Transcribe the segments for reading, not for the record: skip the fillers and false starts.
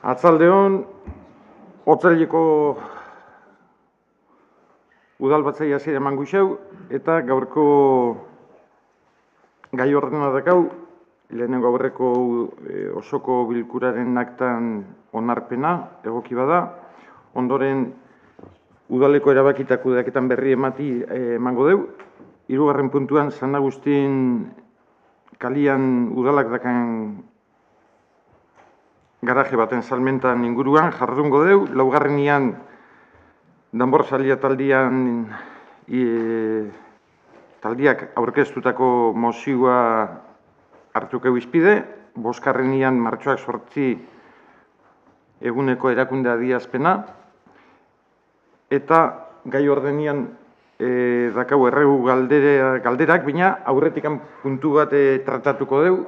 Atzaldeon, Otsaileko udalbatzai hasiera emango xeu, eta gaurko gai ordena dakau, lehenengo aurreko osoko bilkuraren aktan onarpena, egoki bada, ondoren udaleko erabakitako kudeaketan berri emango deu, hirugarren puntuan San Agustin kalian udalak dakan garaje baten salmentan inguruan jardungo deu, laugarrenian danbor salia taldiak aurkeztutako mozioa hartukeu izpide, bosgarrenian martxoak 8 eguneko erakunde adierazpena, eta gai ordenian dakau erregu galderak, baina aurretikan puntu bat tratatuko deu,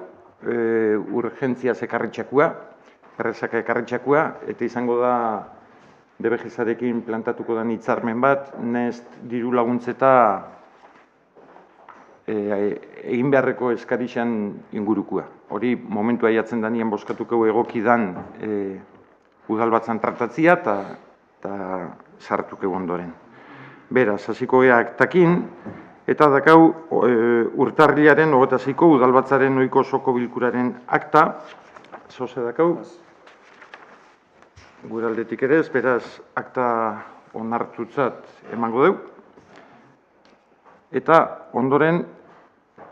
urgentzia ekarritxakua, perresaka ekarritxakua, eta izango da DBGizarekin plantatuko den hitzarmen bat, nest diru laguntzeta egin beharreko eskarixan ingurukua. Hori momentua jatzen danien boskatuko egoki dan udalbatzan tratatzia eta sartuko ondoren. Beraz, hasiko gea aktakin, eta dakau urtarrilaren 26ko udalbatzaren ohiko osoko bilkuraren akta, zoze dakau, gure aldetik ere, beraz, akta onartutzat emango deu. Eta ondoren,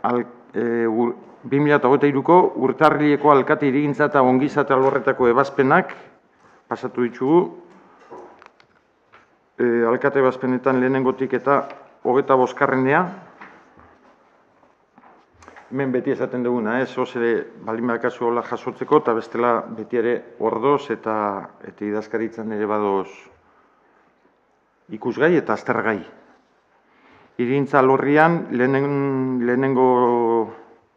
2023ko urtarrileko alkate hirigintza eta ongizate alorretako ebazpenak pasatu ditugu. Alkate ebazpenetan lehenengotik eta 25. Hemen beti esaten duguna, oze baldin badakazu hola jasotzeko, eta bestela beti ere ordoz eta idazkaritzan ere badoz ikusgai eta aztergai. Hirigintza alorrian lehenengo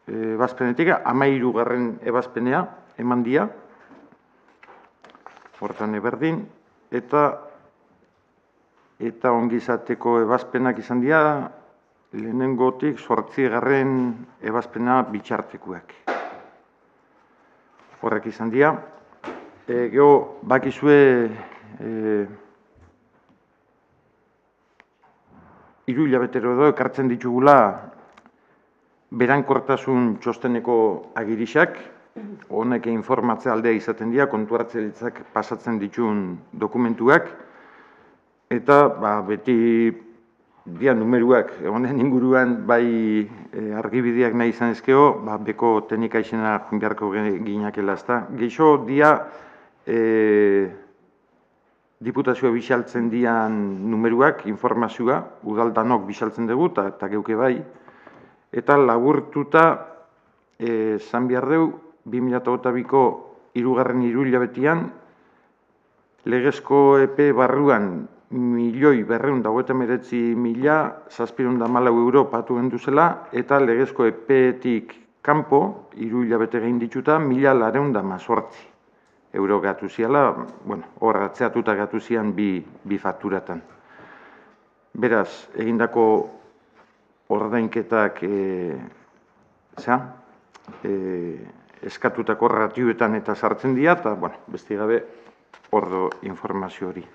ebazpenetik 13. ebazpenea eman dia, hortan eberdin, eta ongizateko ebazpenak izan dira, lehenengotik 8. ebazpena bitxartekuak. Horrek izan dira. Gero, bakizue hiru hilabetero edo ekartzen ditugula berankortasun txosteneko agirixak, honek informatzea aldea izaten dira, kontu hartzailetzak pasatzen dituen dokumentuak, eta beti dia numeruak, honen inguruan bai argibideak nahi izan ezkeo, beko teknika izena junbiarko ginakela ezta. Geixo dia diputazioa bisaltzen dian numeruak, informazioa, udaldanok bisaltzen dugu, eta geuke bai, eta laburtuta zan behar deu, 2022ko 3. hiruhilabetean, legezko epe barruan 1.289.714 euro patu genduzela, eta legezko epetik kanpo, 3 hilabete gehin dituta, 1.218 euro gatu ziala, hor atzeatuta gatu zian bi fakturatan. Beraz, egindako ordainketak eskatutako ratioetan eta sartzen dira, eta beste gabe ordo informazio hori.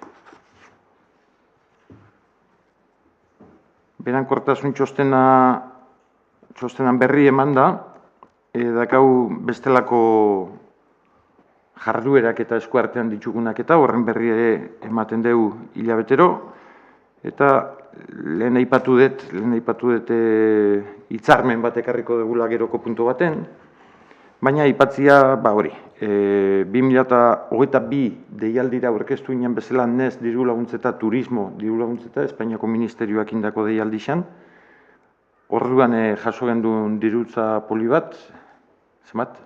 Berankortasun txostenan berri eman da, dakau bestelako jarduerak eta eskuartean ditugunak eta horren berri ere ematen dugu hilabetero, eta lehen aipatu dut hitzarmen bat ekarriko dugula geroko puntu baten, baina aipatzia hori, 2022 deialdira aurkeztu ginen bezala nez diru laguntzeta turismo diru laguntzeta, Espainiako ministerioak indako deialdi xan, orduan jaso genduen dirutza poli bat, zemat?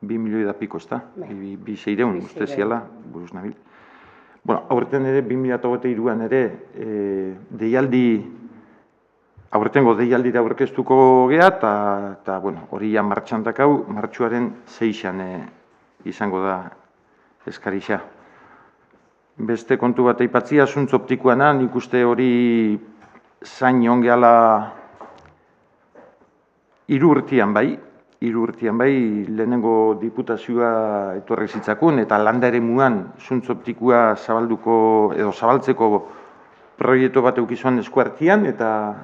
2 milioi da piko, ez da? 2.600, uste ziala, buruz nabil. Aurten ere, 2023an ere, aurtengo deialdira aurkeztuko gea, eta hori ja martxan dakau, martxuaren 6an izango da eskarixa. Beste kontu bat aipatzia, zuntz optikoana, nik uste hori zain ongeala 3 urtean bai, 3 urtean bai, lehenengo diputazioa etorri zitzakun, eta landa eremuan zuntz optikoa zabaltzeko proiektu bat eukizuan eskuartian, eta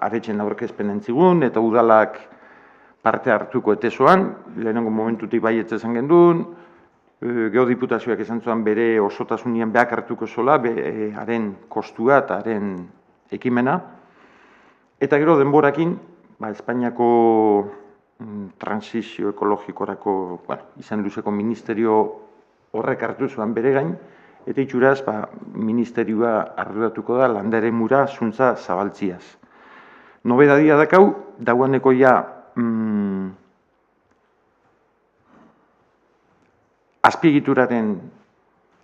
aretxen aurkezpen entzigun, eta udalak parte hartuko etesoan, lehenengo momentutik bai etzezan gendun, geodiputazioak esan zuan bere osotasunean behak hartuko zola, haren kostua eta haren ekimena. Eta gero denborakin, Espainiako transizio ekologikorako izan luzeko ministerio horrek hartu zuan bere gain, eta itxuraz ministerioa arduratuko da landaremura zuntza zabaltziaz. Nobedadia dakau, dauaneko ja azpiegituraren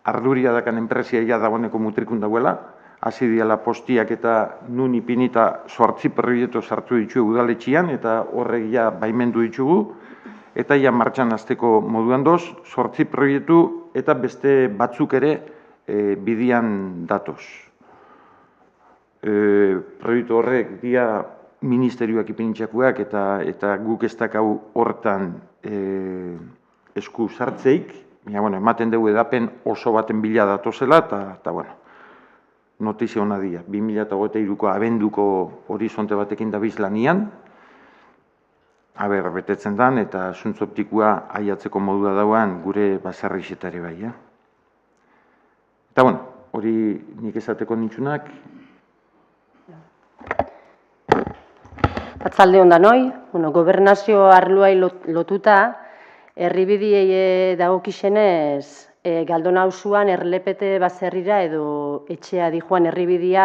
arduria dakan enpresia ja dagoeneko mutrikun dauela, hasi diala postiak eta nun ipinita 8 proiektu sartu ditugu udaletxian, eta horrek ja baimendu ditugu, eta ja martxan hasteko moduan 8 proiektu eta beste batzuk ere bidian datoz. Proiektu horrek dia ministerioak ipinitxakuak eta guk ez dakau hortan esku sartzeik, ematen dugu edapen oso baten bila datozela, eta notizia hona dia. 2023ko abenduko horizonte batekin dabiz lanian, betetzen dan, eta zuntz optikoa aiatzeko modua dauan gure baserrixetare bai. Eta hori nik esateko nintzunak. Atzalde honda noi, gobernazio arloai lotuta, herribidiei dagokixenez, Galdona auzuan erlepete baserrira edo etxea dijoan herribidia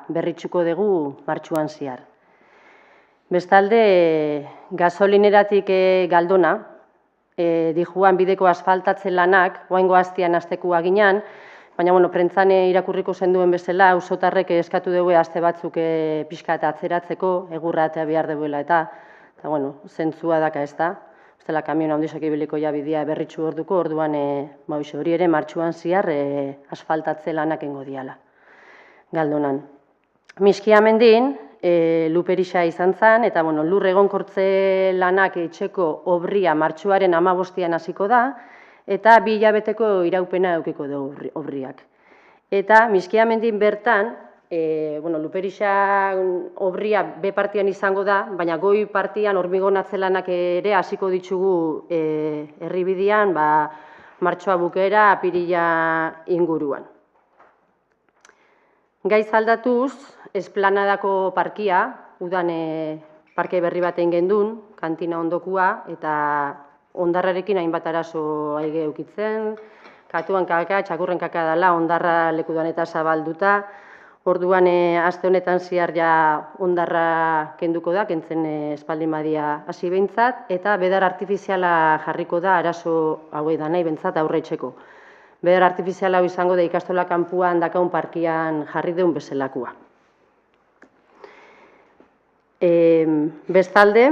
berritxuko dugu martxuan zehar. Bestalde, gasolineratik Galdona, dijoan bideko asfaltatze lanak, oaingo hastian hasteko aginan, baina prentzan irakurriko zenduen bezala, auzotarrek eskatu dugu aste batzuk pixka eta atzeratzeko, egurra eta behar duela eta zentzua daka ez da. Zela kamion handizak ibiliko bidea berritxu orduko, orduan hori ere martxuan zehar asfaltatze lanak engo diala, Galdonan. Miskiamendin, Luperixa izan zen, eta lur egonkortze lanak etxeko obria martxuaren 15an hasiko da, eta 2 hilabeteko iraupena eukiko du obriak. Eta Miskiamendin bertan, Luperixa obria B partian izango da, baina goi partian hormigonatze lanak ere hasiko ditugu herribidean martxoa bukaera apirila inguruan. Gaiz aldatuz, esplanadako parkia, udan parke berri bat egin gendun, kantina ondokua, eta ondarrarekin hainbat arazo aige eukitzen, katuan kaka, txakurren kaka dela, ondarra lekudan eta zabalduta, orduan aste honetan zehar ja ondarra kenduko da, kentzen espaldin badia hasi behintzat, eta bedar artifiziala jarriko da arazo hauei da nahi behintzat aurretxeko. Bedar artifiziala hau izango da ikastola kanpuan dakaun parkian jarri deun bezalakoa. Bestalde,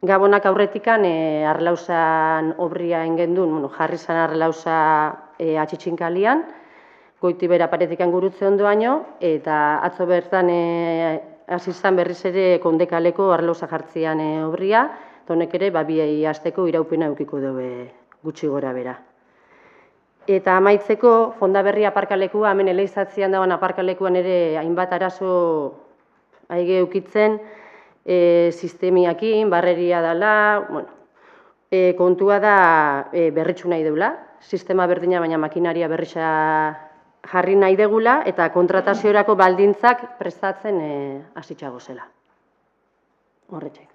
Gabonak aurretikan Arlauzan obria engendun, jarri zan Arlauza atxitxinkalian, goitibera paretikan gurutze ondoaino, eta atzo bertan hasi zan berriz ere kondekaleko Arlauza jartzian obria, eta honek ere 2 asteko iraupena eukiko dugu gutxi gora bera. Eta amaitzeko, Fondaberri aparkalekua, hemen eleizatzean dagoen aparkalekuan ere hainbat arazo aige eukitzen, sistemiakin, barreria dela, kontua da berritxu nahi deula, sistema berdina baina makinaria berritxa jarri nahi degula, eta kontrataziorako baldintzak prestatzen hasitxago zela. Horretxek.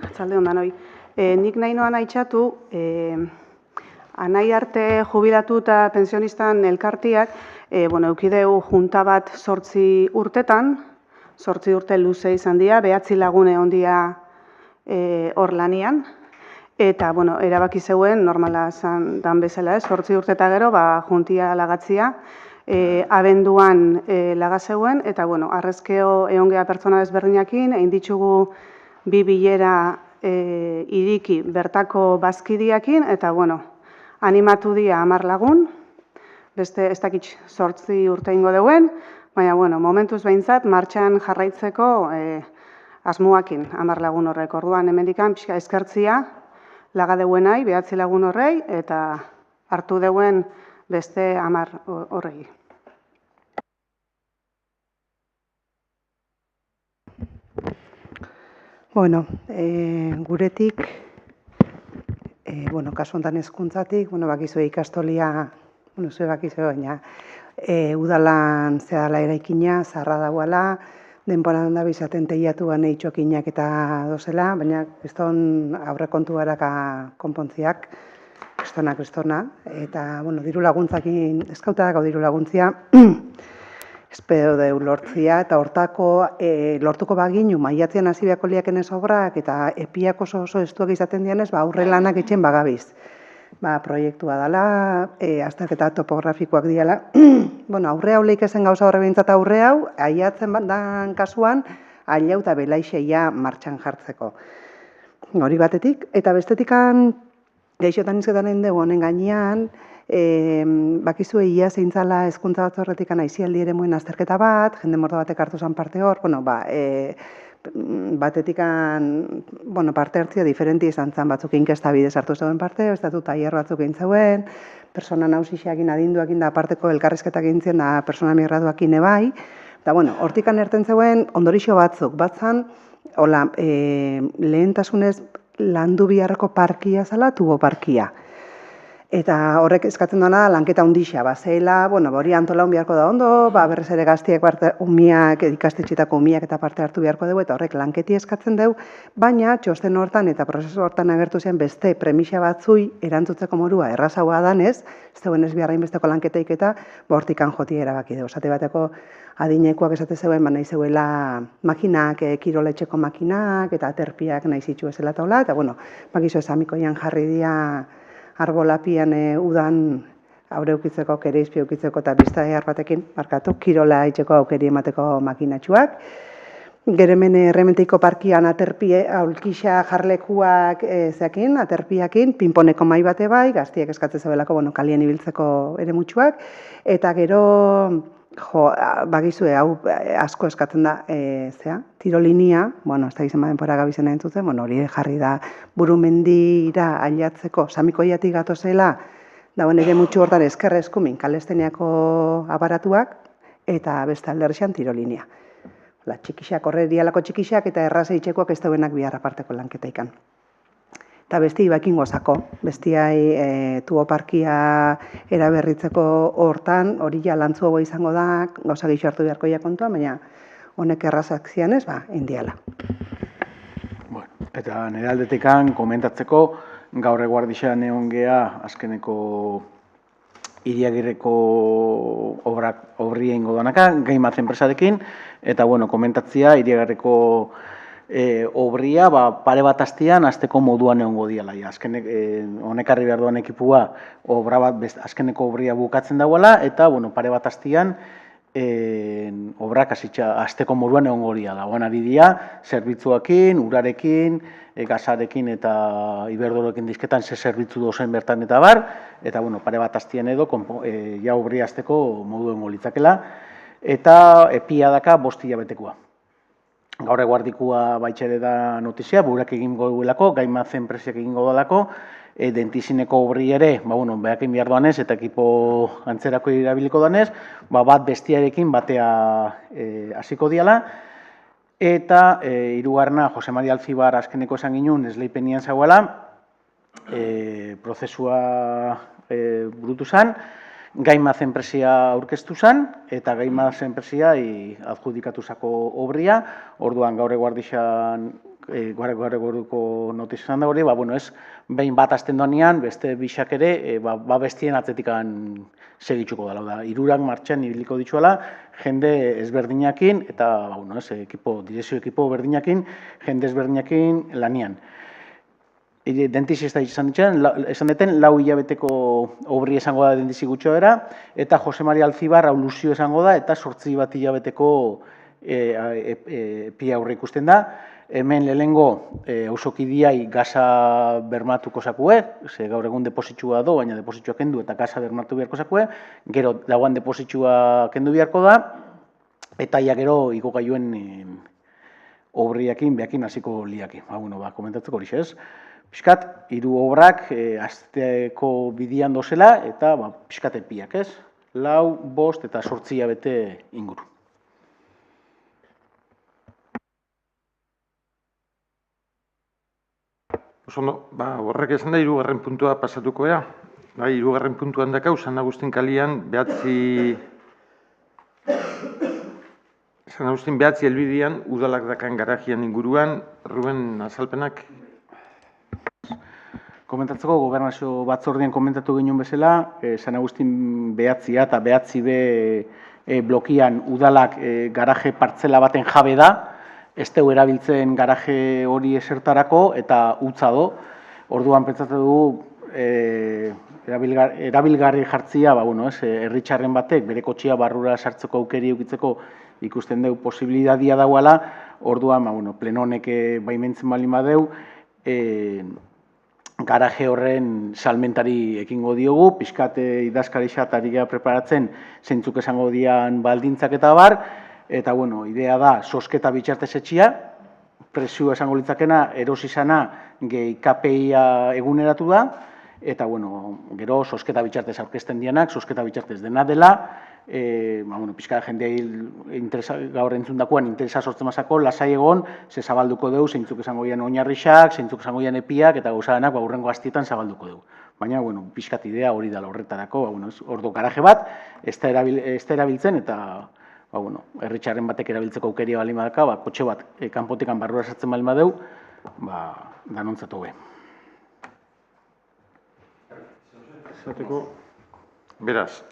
Atzalde hondan hoi. Nik nahi noan haitxatu, anai arte jubilatu eta pensionistan elkartiak, eukideu junta bat 8 urtetan, 8 urte luze izan dira, 9 lagune ondia hor lanian, eta erabaki zeuen, normala zan dan bezala, 8 urte eta gero, juntia lagatzia, abenduan laga zeuen, eta arrezkeo eongea pertsona desberdinakin, egin ditugu 2 bilera iriki bertako bazkidiakin, eta animatu dira 10 lagun, beste ez dakit 8 urte ingo deuen, baina, bueno, momentuz behintzat, martxan jarraitzeko asmoakin 10 lagun horrek. Orduan, hemendikan pixka eskertzia laga deuenai, 9 lagun horrei, eta hartu deuen beste 10 horrei. Bueno, guretik, kasu honetan hezkuntzatik, bakizue ikastolia, zue bakizue baina, udalan zehadala eraikina, zaharra dagoela, denporan da bizaten teiatuan eitxokinak eta dozela, baina kriston aurrekontu garaka konpontziak, kristona, eta, diru laguntzakin, eskautak diru laguntzia, espero deu lortzia, eta hortako lortuko baginu, maiatzean hasi beharko liaken ez obrak, eta epiak oso estuak izaten dianez, aurre lanak etxen bagabiz. Proiektua dela, azterketa topografikoak diala. Aurre hau lehik ezen gauza horre behintzat aurre hau, aiatzen dan kasuan, ailau eta belaixeia martxan jartzeko. Hori batetik, eta bestetikan, gaixotan izketaren dugu honen gainean, bakizue ia zeintzala hezkuntza batzorretik aizialdi ere muen azterketa bat, jende mordo batek hartu zen parte hor, batetikan, parte hartzia diferenti izan zen, batzuk inkesta bidez hartu zeuen parte, bestatu tailer batzuk egin zeuen, persona nausixeakin adinduakin da parteko elkarrizketak egin zen da persona migraduakin ebai, eta hortikan erten zeuen ondorixo batzuk, batzan, lehentasunez landu biharreko parkia zala, tubo parkia. Eta horrek eskatzen duena lanketa hundixa, zela, hori antolaun beharko da ondo, berrez ere gaztiak umiak, ikastetxetako umiak eta parte hartu beharko dugu, eta horrek lanketi eskatzen dugu, baina txosten hortan eta prozesu hortan agertu zen beste premisa batzui erantzutzeko morua errazagoa danez, ez zeuen ez biharrain besteko lanketeik eta hortikan joti erabaki dugu. Esate bateko adinekoak esate zeuen, nahi zeuela makinak, kiroletxeko makinak eta aterpiak nahi zitzu ezela taula, eta bakizu esamikoian jarri dia arbolapian udan aurre ukitzeko, kere izpi ukitzeko eta bizta batekin, kirola itxeko aukeri emateko makinatxuak. Gero hemen errementeiko parkian aterpie, aulkixa jarlekuak zeakin, aterpiakin, pinponeko mai bate bai, gaztiak eskatzen zebelako, kalien ibiltzeko ere mutxuak, eta gero, bagizue, hau asko eskatzen da, tirolinia, ez da gizema denpora gabizen entzutzen, hori jarri da burumendira ailatzeko, samikoiatik gatozela, dauen ere mutxu hortan eskerre eskumin, kalesteniako aparatuak, eta beste alderxean tirolinia. Txikixak, horre dialako txikixak, eta erraza itxekoak ez dauenak bihar aparteko lanketaikan. Eta besti ibakin gozako, bestiai tubo parkia eraberritzeko hortan, hori ja lantzuago izango da, gauza gixo hartu beharko kontua, baina honek errazak zianez, indiala. Eta nire aldetikan komentatzeko, gaur eguardixan egon geha azkeneko Iriagirreko obria ingo danaka, Gaimaz enpresarekin, eta komentatzia Iriagirreko obria pare bat astean azteko moduan egongo diala. Honekarri behar duan ekipua azkeneko obria bukatzen dagoela, eta pare bat astean obrak azteko moduan egongo diala. Ari dira, zerbitzuakin, urarekin, gazarekin eta iberdoroekin dizketan ze zerbitzu dozen bertan eta bar, eta pare bat astean edo ja obria azteko modu egongo litzakela, eta epia daka 5 hilabetekoa. Gaur eguardikua baitxere da notizia, burak egingo duelako, Gaimaz enpresiak egingo duelako, dentizineko obri ere, behakin behar duanez eta ekipo antzerako irabiliko duanez, bat bestiarekin batea hasiko diala, eta hirugarrena Jose Maria Alzibar azkeneko esan ginen esleipenian zagoela, prozesua burutu zen, Gaimaz enpresia aurkeztu zen, eta Gaimaz enpresia adjudikatu zako obria, orduan gaur eguardixan gaur eguarduko notizan da hori, ez, behin bat azten doanean, beste bisak ere, bestien atzetikan segitzuko dela. Hirurak martxan ibiliko dituela, jende ezberdinakin, eta direzio ekipo berdinakin, jende ezberdinakin lanian. Dentizista esan deten, 4 hilabeteko obri esango da dentizi gutxoera, eta Jose Maria Alzibar auluzio esango da, eta 8 hilabeteko epia aurre ikusten da. Hemen lehenengo auzokidiai gaza bermatuko zakue, ze gaur egun depositxua do, baina depositxua kendu eta gaza bermatu beharko zakue, gero lauan depositxua kendu beharko da, eta ja gero igogailuen obriakin, behakin hasiko liaki. Komentatzeko hori ez. Piskat, 3 obrak azteko bidian dozela, eta piskat epiak ez. 4, 5 eta 8 hilabete inguru. Horrek esan da, 3. puntua pasatuko ea. 3. puntuan dakau, San Agustin kalian, San Agustin behatzi helbidian, udalak dakan garajian inguruan, Ruben azalpenak. Komentatzeko, gobernazio batzordean komentatu ginen bezala, San Agustin behatzia eta behatzi blokian udalak garaje partzela baten jabe da, ez dugu erabiltzen garaje hori esertarako eta utza do. Orduan pentsatu dugu erabilgarri jartzia, herritxarren batek bere kotxea barrura sartzeko aukeri eukitzeko ikusten dugu posibilidadia dauala, orduan pleno honek baimentzen baldin badeu, garaje horren salmentari ekingo diogu, pixkat idazkarixat ari gara preparatzen zeintzuk esango dian baldintzak eta bar, eta idea da sosketa bitxartez etxia, presioa esango litzakena erosizana gehi KPI-a eguneratu da, eta gero sosketa bitxartez aurkezten dianak, sosketa bitxartez dena dela, pixka jendei gaur entzundakoan interesa sortzen mazako, lasai egon, ze zabalduko dugu, zeintzuk esango dian oinarrixak, zeintzuk esango dian epiak, eta gauzadenak hurrengo astietan zabalduko dugu. Baina, pixkat idea hori dela horretarako, ordu garaje bat, ez da erabiltzen, eta herritxarren batek erabiltzeko aukeria baldin badaka, kotxe bat kanpotikan barrura sartzen baldin badeu, danontzatu be. Beraz,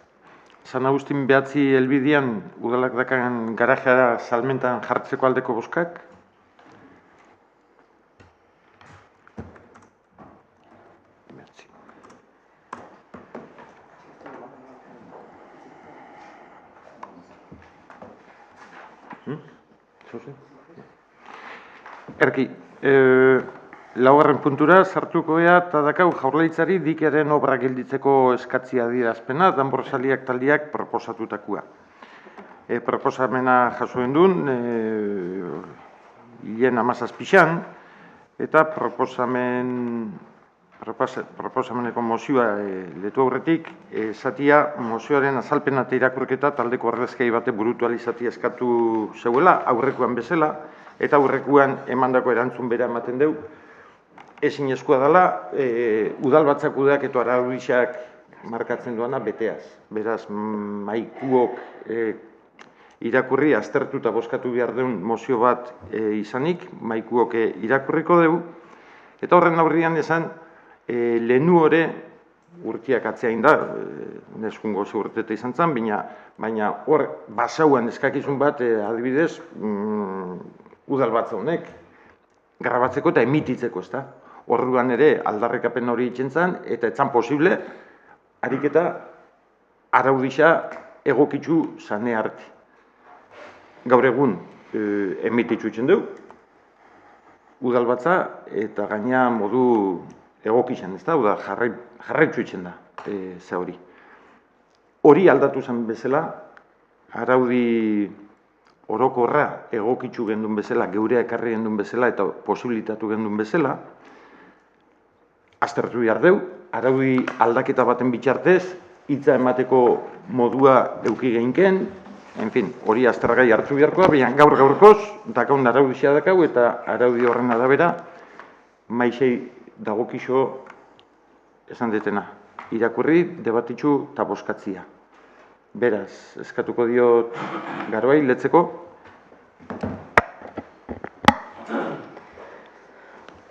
San Agustin behatzi helbidian udalak dakan garajea salmentan jartzeko aldeko bozkak. Erki, 4. puntura sartuko ea eta dakau Jaurlaritzari dikearen obra gelditzeko eskatzia adierazpena, Danborsaliak taldiak proposatutakua. Proposamena jasoen duen, hien 17an, eta proposameneko mozioa letu aurretik, zatia mozioaren azalpena eta irakurketa taldeko ordezkari bate burutualizatia eskatu zeuela, aurrekoan bezala, eta aurrekoan emandako erantzun bera ematen deu, ezin eskua dela, udalbatzak kudeaketo araubixak markatzen duana beteaz. Beraz, maikuok irakurri, aztertuta bozkatu behar duen mozio bat izanik, maikuok irakurriko dugu, eta horren aurrian esan, lehenu hori urtiak atzeain da, neskungo urteta izan zen, baina hor basauan eskakizun bat, adibidez, udalbatza honek, grabatzeko eta emititzeko, ez da? Orduan ere aldarrekapen hori itzen zen, eta etzan posible, ariketa araudisa egokitzu zane arte. Gaur egun emititzu itzen dugu, udalbatza eta gaina modu egokizan, ez da? Jarraitzu itzen da, ze hori. Hori aldatu zen bezala, araudi orokorra egokitzu gendun bezala, geurea ekarri gendun bezala eta posibilitatu gendun bezala, aztertu behar deu, araudi aldaketa baten bitxartez, hitza emateko modua euki geinken, hori aztergai hartu beharkoa, baina gaur-gaurkoz, dakaun araudizia dakau eta araudi horren arabera, maizei dagokixo esan detena. Irakurri, debatitzu eta bozkatzia. Beraz, eskatuko diot Garoai, letzeko.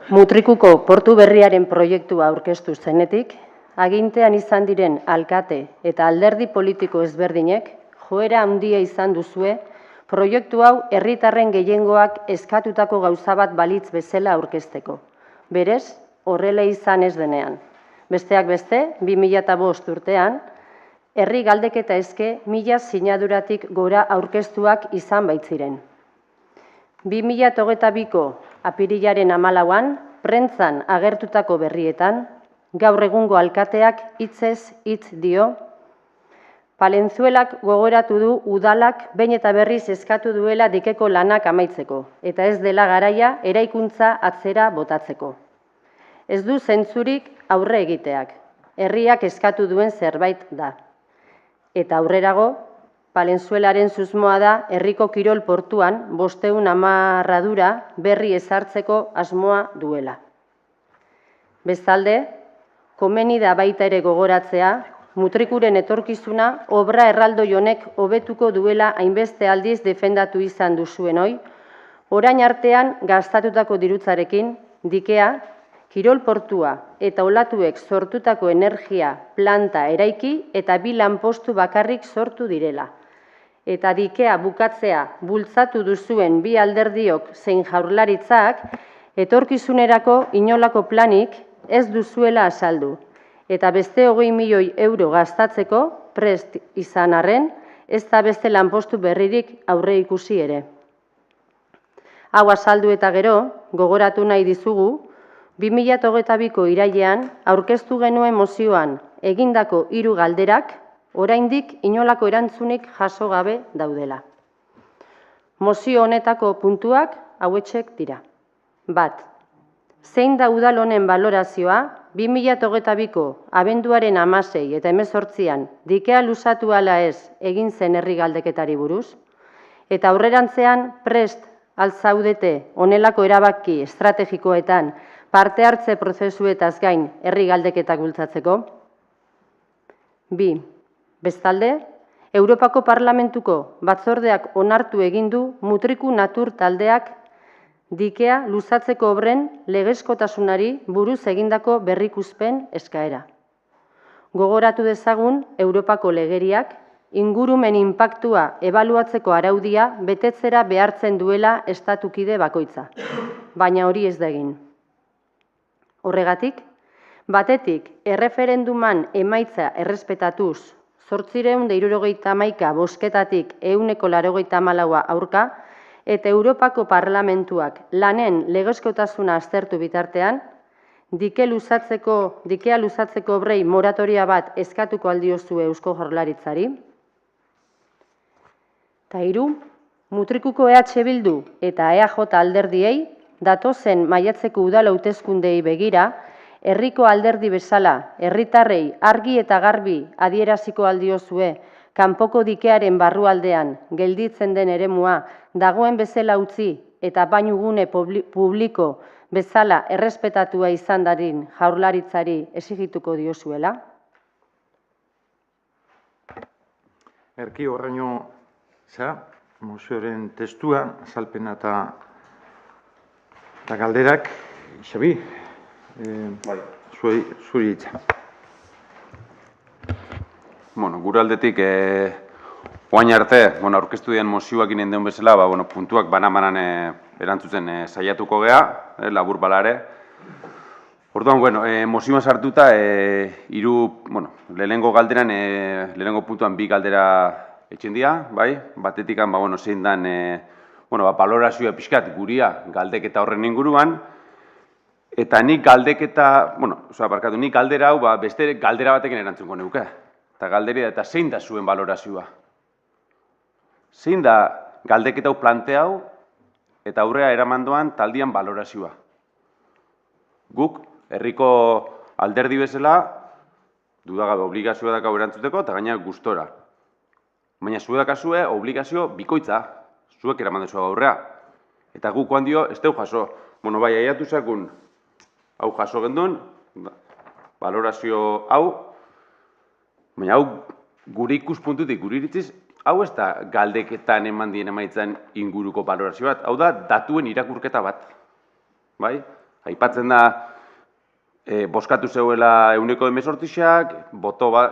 Mutrikuko portu berriaren proiektua aurkeztu zenetik, agintean izan diren alkate eta alderdi politiko ezberdinek, joera handia izan duzue, proiektu hau herritarren gehiengoak eskatutako gauza bat balitz bezala aurkezteko. Berez, horrela izan ez denean. Besteak beste, 2005 urtean, herri galdeketa eske 1000 sinaduratik gora aurkeztuak izan baitziren. 2022ko apirilaren 14an, prentzan agertutako berrietan, gaur egungo alkateak hitzez hitz dio, Palenzuelak gogoratu du udalak behin eta berriz eskatu duela dikeko lanak amaitzeko, eta ez dela garaia eraikuntza atzera botatzeko. Ez du zentzurik aurre egiteak, herriak eskatu duen zerbait da. Eta aurrerago, Palenzuelaren susmoa da herriko kirol portuan 500 amarradura berri ezartzeko asmoa duela. Bestalde, komeni da baita ere gogoratzea, mutrikuren etorkizuna obra erraldoi honek hobetuko duela hainbeste aldiz defendatu izan duzuenoi, orain artean gastatutako dirutzarekin, dikea, kirol portua eta olatuek sortutako energia planta eraiki eta 2 lanpostu bakarrik sortu direla. Eta dikea bukatzea bultzatu duzuen 2 alderdiok zein jaurlaritzak, etorkizunerako inolako planik ez duzuela azaldu. Eta beste 20 milioi euro gastatzeko prest izan arren, ez da beste lanpostu berririk aurre ikusi ere. Hau azaldu eta gero, gogoratu nahi dizugu, 2022ko irailean aurkeztu genuen mozioan egindako 3 galderak oraindik inolako erantzunik jaso gabe daudela. Mozio honetako puntuak hauexek dira. 1. Zein da udal honen balorazioa 2022ko abenduaren 16 eta 18an dikea luzatu ala ez egin zen herri galdeketari buruz, eta aurrerantzean prest altzaudete honelako erabaki estrategikoetan parte hartze prozesuetaz gain herri galdeketak bultzatzeko? 2. Bestalde, Europako Parlamentuko batzordeak onartu egin du Mutriku Natur taldeak dikea luzatzeko obren legezkotasunari buruz egindako berrikuspen eskaera. Gogoratu dezagun Europako legeriak ingurumen inpaktua ebaluatzeko araudia betetzera behartzen duela estatukide bakoitza, baina hori ez da egin. Horregatik, batetik erreferenduman emaitza errespetatuz 871 bozketatik 184 aurka, eta Europako Parlamentuak lanen legezkotasuna aztertu bitartean, dikea luzatzeko obrei moratoria bat eskatuko aldiozue Eusko Jaurlaritzari. Eta 3, Mutrikuko EH Bildu eta EAJ alderdiei datozen maiatzeko udal hauteskundei begira, herriko alderdi bezala, herritarrei argi eta garbi adieraziko aldiozue, kanpoko dikearen barrualdean gelditzen den eremua dagoen bezala utzi eta bainugune publiko bezala errespetatua izan dadin Jaurlaritzari exigituko diozuela? Erki horreino, mozioaren testua, azalpena eta galderak, Xabi, zuri hitza. Gure aldetik, oain arte, aurkeztu dian mozioak inen deun bezala, puntuak banan erantzutzen saiatuko geha, labur balare. Orduan, mozioan sartuta, lehenengo galderan, lehenengo puntuan 2 galdera etxen dira, batetik, zein dan, balorazioa pixkat guria galdeketa horren inguruan, eta nik galdeketa, nik galdera hau, beste galdera batekin erantzungo neuke. Eta galderia, eta zein da zuen balorazioa? Zein da galdeketa hau planteau eta aurrea eramandoan taldian balorazioa? Guk, herriko alderdi bezala, dudagabe obligazioa dakau erantzuteko eta gaina gustora. Baina zuek dakazue obligazio bikoitza, zuek eramandezua aurrea. Eta guk dio, ez deu jaso. Aiatu zakun, hau jaso gendun, balorazio hau, baina hau gure ikuspuntutik, gure iritziz, hau ez da galdeketan eman dien emaitzen inguruko balorazio bat, hau da datuen irakurketa bat. Aipatzen da, boskatu zeuela 118ak,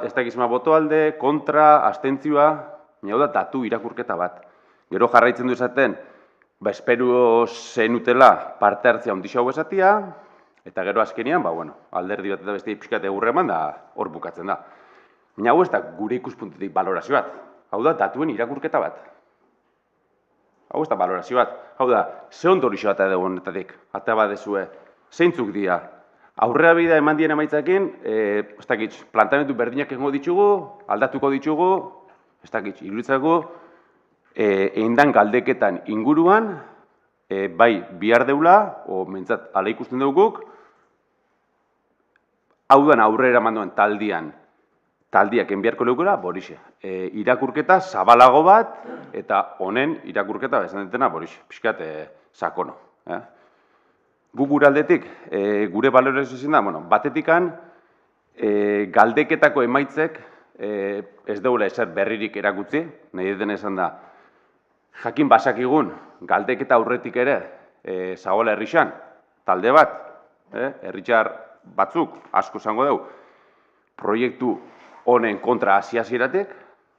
ez dakizma boto alde, kontra, abstentzioa, baina hau da datu irakurketa bat. Gero jarraitzen du esaten, espero zenutela parte hartzea ondixo hau esatia, eta gero azkenean, alderdi bat eta beste pixkat egurre eman da hor bukatzen da. Baina hau ez da gure ikuspuntutik balorazio bat. Hau da, datuen irakurketa bat. Hau ez da balorazio bat. Hau da, ze ondorixo bat edo honetatik. Ata bat dezue, zeintzuk dira. Aurrera bida eman dien emaitzakin, ez dakit, plantamendu berdinak egingo ditugu, aldatuko ditugu, ez dakit, iruditzako, eindan galdeketan inguruan, bai bihar deula, o mentzat ala ikusten duguk, hau den aurrera manduen taldiak enbiarko leukera, borixe. Irakurketa zabalago bat, eta honen irakurketa esan dutena, borixe, pixkat sakono. Gu gure aldetik, gure balorazio izin da, batetikan, galdeketako emaitzek ez deula ezer berririk erakutzi, nahi den esan da, jakin basakigun, galdeketa aurretik ere, zagoela herrixan, talde bat, herritxar batzuk, asko zango dugu, proiektu honen kontra hasieratik,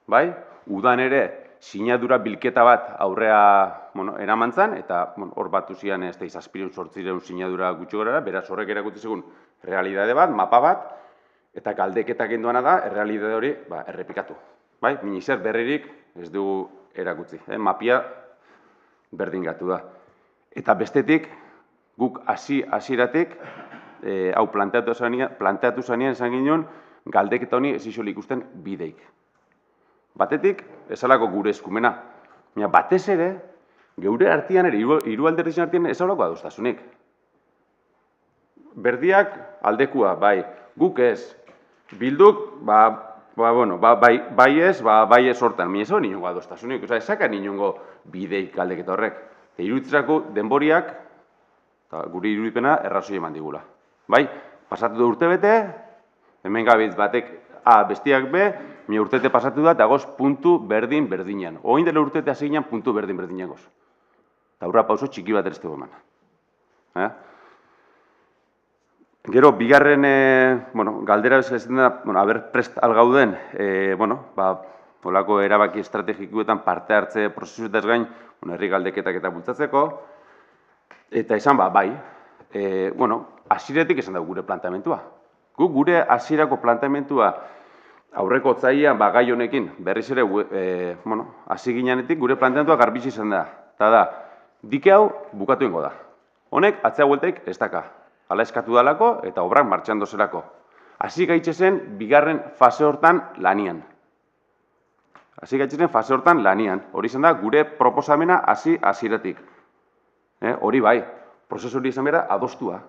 bai, udan ere, sinadura bilketa bat aurrea eraman zan, eta hor batu zian ez da izazpireun sortzireun sinadura gutxi gorara, beraz horrek erakutsi zegoen realidade bat, mapa bat, eta galdeketak enduana da, realidade hori errepikatu. Bai, minizer berririk ez dugu erakutsi, mapia berdingatu da. Eta bestetik, guk hasieratik, hau planteatu zanean esan ginen, galdeketa honi ez isolik ikusten bideik. Batetik, esalako gure eskumena. Baina batez ere, geure artean ere, hiru alderdien artean ez alako adostasunik. Berdiak aldekua, bai, guk ez. Bilduk, bai ez hortan. Baina ez hori ninongo adostasunik. Osa, esaka ninongo bideik galdeketa horrek. Eta iruditzerako denboriak, gure irudipena errazoi eman digula. Bai, pasatu da urte bete, hemen gabitz batek A, bestiak B, mi urtete pasatu da, eta goz puntu berdinean. Oin dela urtete hasi ginen puntu berdinean goz. Eta aurra pauso txiki bat ere ez dugu eman. Gero, bigarren, galdera bezala da, haber prest algauden, olako erabaki estrategikuetan parte hartze prozesuetaz gain, herri galdeketak eta bultzatzeko, eta esan bai, hasieratik esan dugu gure plantamentua. Guk gure hasierako plantamentua aurreko otzailean gai honekin berriz ere hasi ginenetik gure plantamentua garbitzi izan da. Eta da, dike hau bukatu ingo da. Honek atzea bueltaik ez daka. Hala eskatu dalako eta obrak martxan dozelako. Hasi gaitzezen bigarren fase hortan lanian. Hori izan da gure proposamena hasieratik. Hori bai, prozesu hori izan behar adostua.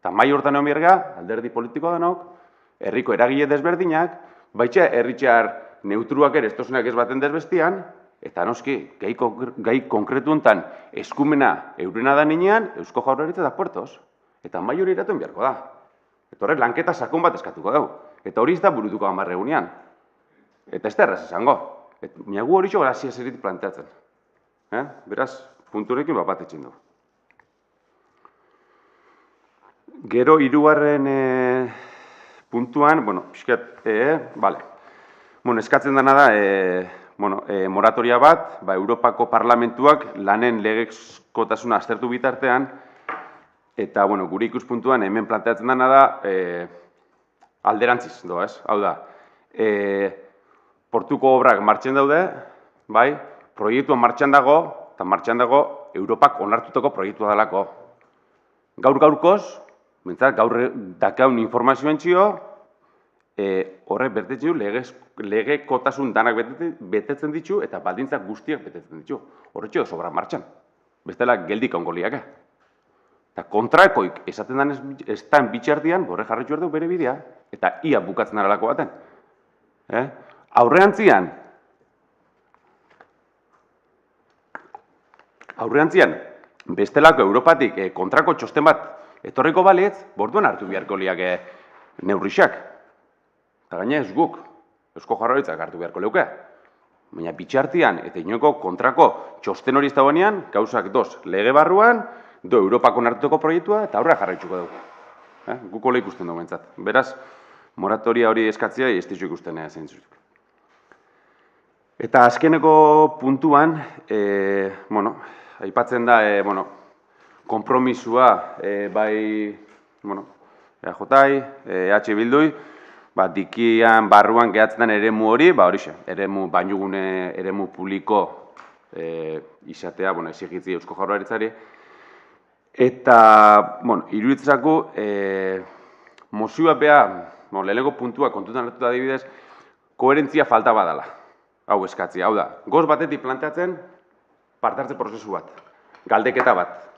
Eta mai hortan egon berga, alderdi politiko denok, herriko eragile desberdinak, baitxa herritxar neutruak ere estozenak ez baten desbestian, eta noski, gai konkretu honetan eskumena eurena da ninean, Eusko Jaurlaritza da puertos. Eta mai hori iratuen beharko da. Eta horrek lanketa sakon bat eskatuko dugu. Eta hori ez da burutuko amarre egunean. Eta ez da erraz izango. Miagu hori txo grazia zeritik planteatzen. Beraz, punturekin bat etxin du. Gero, hirugarren puntuan, pixkat, eskatzen dena da, moratoria bat, Europako Parlamentuak lanen legezkotasuna aztertu bitartean, eta, gure ikuspuntuan hemen planteatzen dena da, alderantziz, ez? Hau da, portuko obrak martxen daude, proiektua martxan dago, eta martxan dago Europak onartutako proiektua dalako. Gaur-gaurkoz, gaur dakaun informazioen txio, horrek betetzen du, legekotasun danak betetzen ditu, eta baldintzak guztiak betetzen ditu. Horretxo sobra martxan. Bestela geldik ongo liaka. Eta kontrakoik esaten den ez dan bitxardian, horre jarretxu erdeu bere bidea, eta ia bukatzen aralako baten. Aurreantzian, bestelako Europatik kontrako txosten bat etorriko balitz, borduan hartu beharko liak neurrixak. Eta gaina ez guk, Eusko Jaurlaritzak hartu beharko leuke. Baina bitxartian eta inoko kontrako txosten hori ez dagoenean, gauzak doz lege barruan, do Europako hartuteko proiektua eta aurrera jarraitzuko dugu. Guk hola ikusten dugu bentsat. Beraz, moratoria hori eskatzea ez dizu ikusten zeintzuk. Eta azkeneko puntuan, aipatzen da, konpromisua bai, EAJ-ai, EH Bildui, dikian barruan gehatzen den eremu hori, horixe, eremu bainugune, eremu publiko izatea, exigitzi Eusko Jaurlaritzari. Eta, iruditzako, mozioa lehenengo puntua kontutan hartuta adibidez, koherentzia falta badala, hau eskatzia. Hau da, goz batetik planteatzen parte-hartze prozesu bat, galdeketa bat.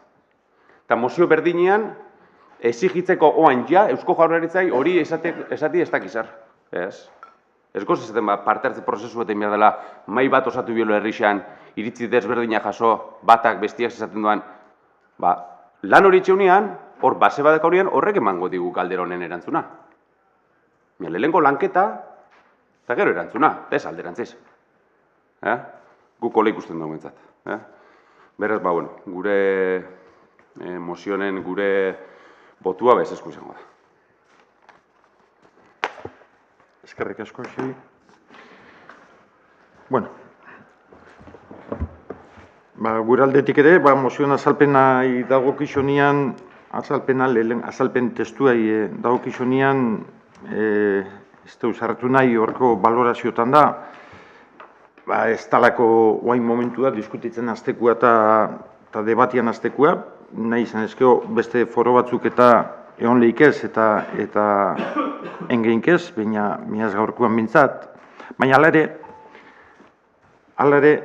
Eta mozio berdinean, exigitzeko oain Eusko Jaurlaritzai hori esati ez dakizar. Ez goz esaten parte-hartze prozesu bat egin behar dela, mai bat osatu biolo herrixan, iritzi desberdina jaso, batak bestiak esaten duan, lan hori itxeunean, hor base badak horien horrek emango digu galdera honen erantzuna. Lehenengo lanketa, eta gero erantzuna, ez alderantziz. Guk hola ikusten dugu entzat. Beraz, gure mozionen, gure botua bezesku izango da. Eskerrik asko, Xi. Bueno, gure aldetik ere, mozioen azalpenai dagokizunian, azalpen testuai dagokizunian, ez da usartu nahi horko balorazioetan da, ez talako oain momentua diskutitzen aztekua eta debatian aztekua, nahi izan ezkeo beste foro batzuk eta egon lehikez eta engeinkez, baina miaz gaurkoan bintzat. Baina hala ere,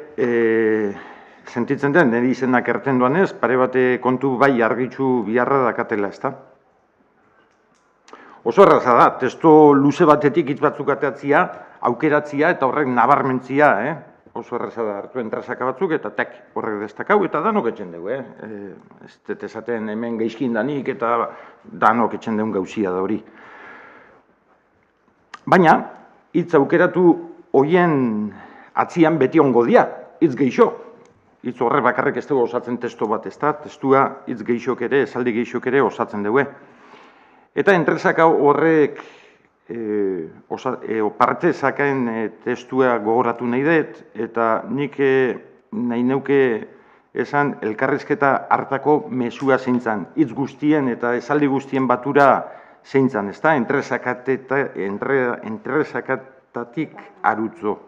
sentitzen den, nire izenak erten duan ez, pare bate kontu bai argitxu biharra dakatela, ez da? Oso erraza da, testo luze batetik hitz batzuk ateatzia, aukeratzia eta horrek nabarmentzia, oso erraza da, hartu entrasaka batzuk eta horrek destakau eta danok etxen dugu, ez dut esaten hemen geizkin danik eta danok etxen dugu gauzia da hori. Baina, hitz aukeratu hoien atzian beti ongo dia, hitz geixo. Hitz horrek bakarrik ez dugu osatzen testo bat, ez da, testua hitz geixok ere, esaldi geixok ere osatzen dugu. Eta entresaka horrek parte zakaen testua gogoratu nahi dut, eta nik nahi neuke esan elkarrizketa hartako mesua zeintzan, hitz guztien eta esaldi guztien batura zeintzan, ez da, entresakatatik arutzo.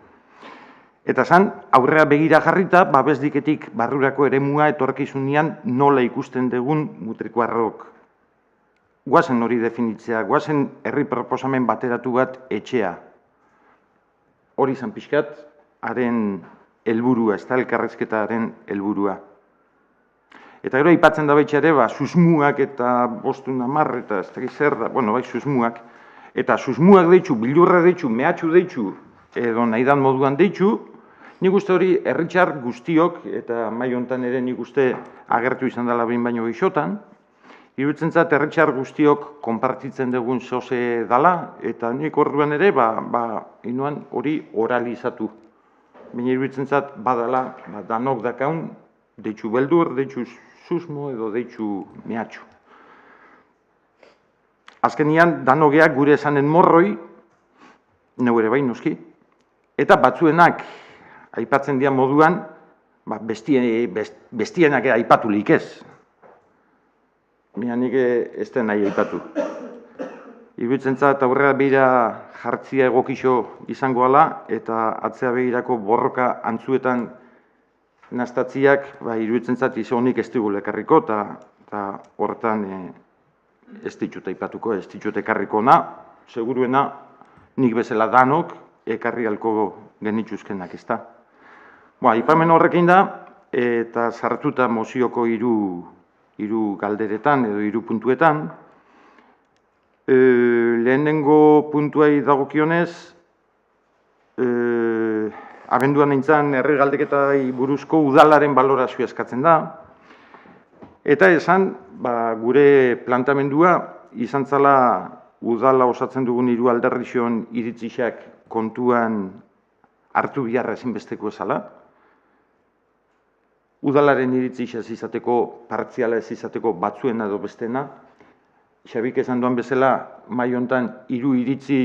Eta zan, aurrera begira jarrita, babesdiketik barrurako eremua etorkizunean nola ikusten dugun mutrikuarrok. Guazen hori definitzea, guazen herri proposamen bateratu bat etxea. Hori izan pixkat, haren helburua, ez da elkarrezketaren helburua. Eta gero aipatzen da baitxa ere, susmuak eta bostun amar, eta ez da zer da, susmuak. Eta susmuak deitxu, bildurra deitxu, mehatxu deitxu, edo nahidan moduan deitxu, nik uste hori herritxar guztiok, eta mai hontan ere nik uste agertu izan dela behin baino gixotan, iruditzen zat herritxar guztiok konpartitzen dugun zoze dala, eta nik orduan ere, inoan hori oralizatu. Baina iruditzen zat badala, danok dakaun, deitxu beldur, deitxu susmo edo deitxu mehatxu. Azkenian, danogeak gure esanen morroi, neu ere bain noski, eta batzuenak aipatzen dian moduan, bestienak aipatulik ez. Baina nik ez den nahi aipatu. Iruditzen zat aurrera behira jartzia egokixo izango ala, eta atzea behirako borroka antzuetan nastatziak, iruditzen zat izonik ez dugu lekarriko, eta horretan ez ditut aipatuko, ez ditut ekarriko na, seguruena nik bezala danok ekarri halko genituzkenak, ez da. Aipamen horrekin da, eta sartuta mozioko hiru galderetan edo 3 puntuetan. Lehenengo puntuai dagokionez, abenduan nintzen herri galdeketai buruzko udalaren balorazioa eskatzen da. Eta esan, gure plantamendua izan zala udala osatzen dugun 3 alderrixon iritzixak kontuan hartu biharra ezinbesteko ezala. Udalaren iritzixaz izateko, partziala ez izateko batzuena edo bestena. Xabik esan duan bezala, mai hontan 3 iritzi,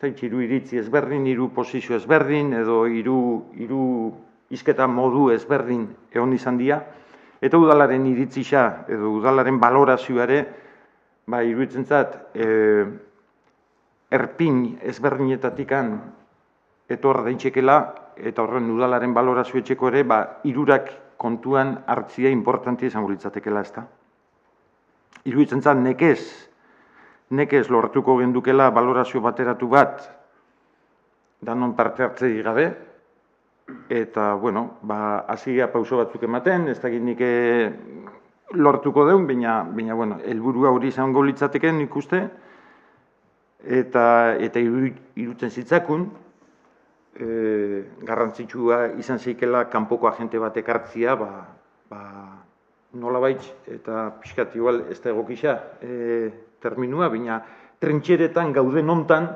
hiru iritzi ezberdin, 3 posizio ezberdin, edo 3 hizketa modu ezberdin egon izan dira. Eta udalaren iritzisa edo udalaren balorazioare, iruditzen zat, erpin ezberdinetatikan etor daitxekela, eta horren udalaren balorazio etxeko ere, hirurak kontuan hartzia importantia izango litzatekela, ezta. Iruditzen zat, nekez lortuko gendukela balorazio bateratu bat, danon parte hartzei gabe, eta, bueno, hasia pauso batzuk ematen, ez dakit nik lortuko deun, baina, bueno, helburua hori izango litzateke nik uste, eta iruditzen zitzakun, garrantzitsua izan zeikela kanpoko agente batek hartzia, nolabait, eta pixkat igual ez da egokisa terminua, baina trentxeretan gauden hontan,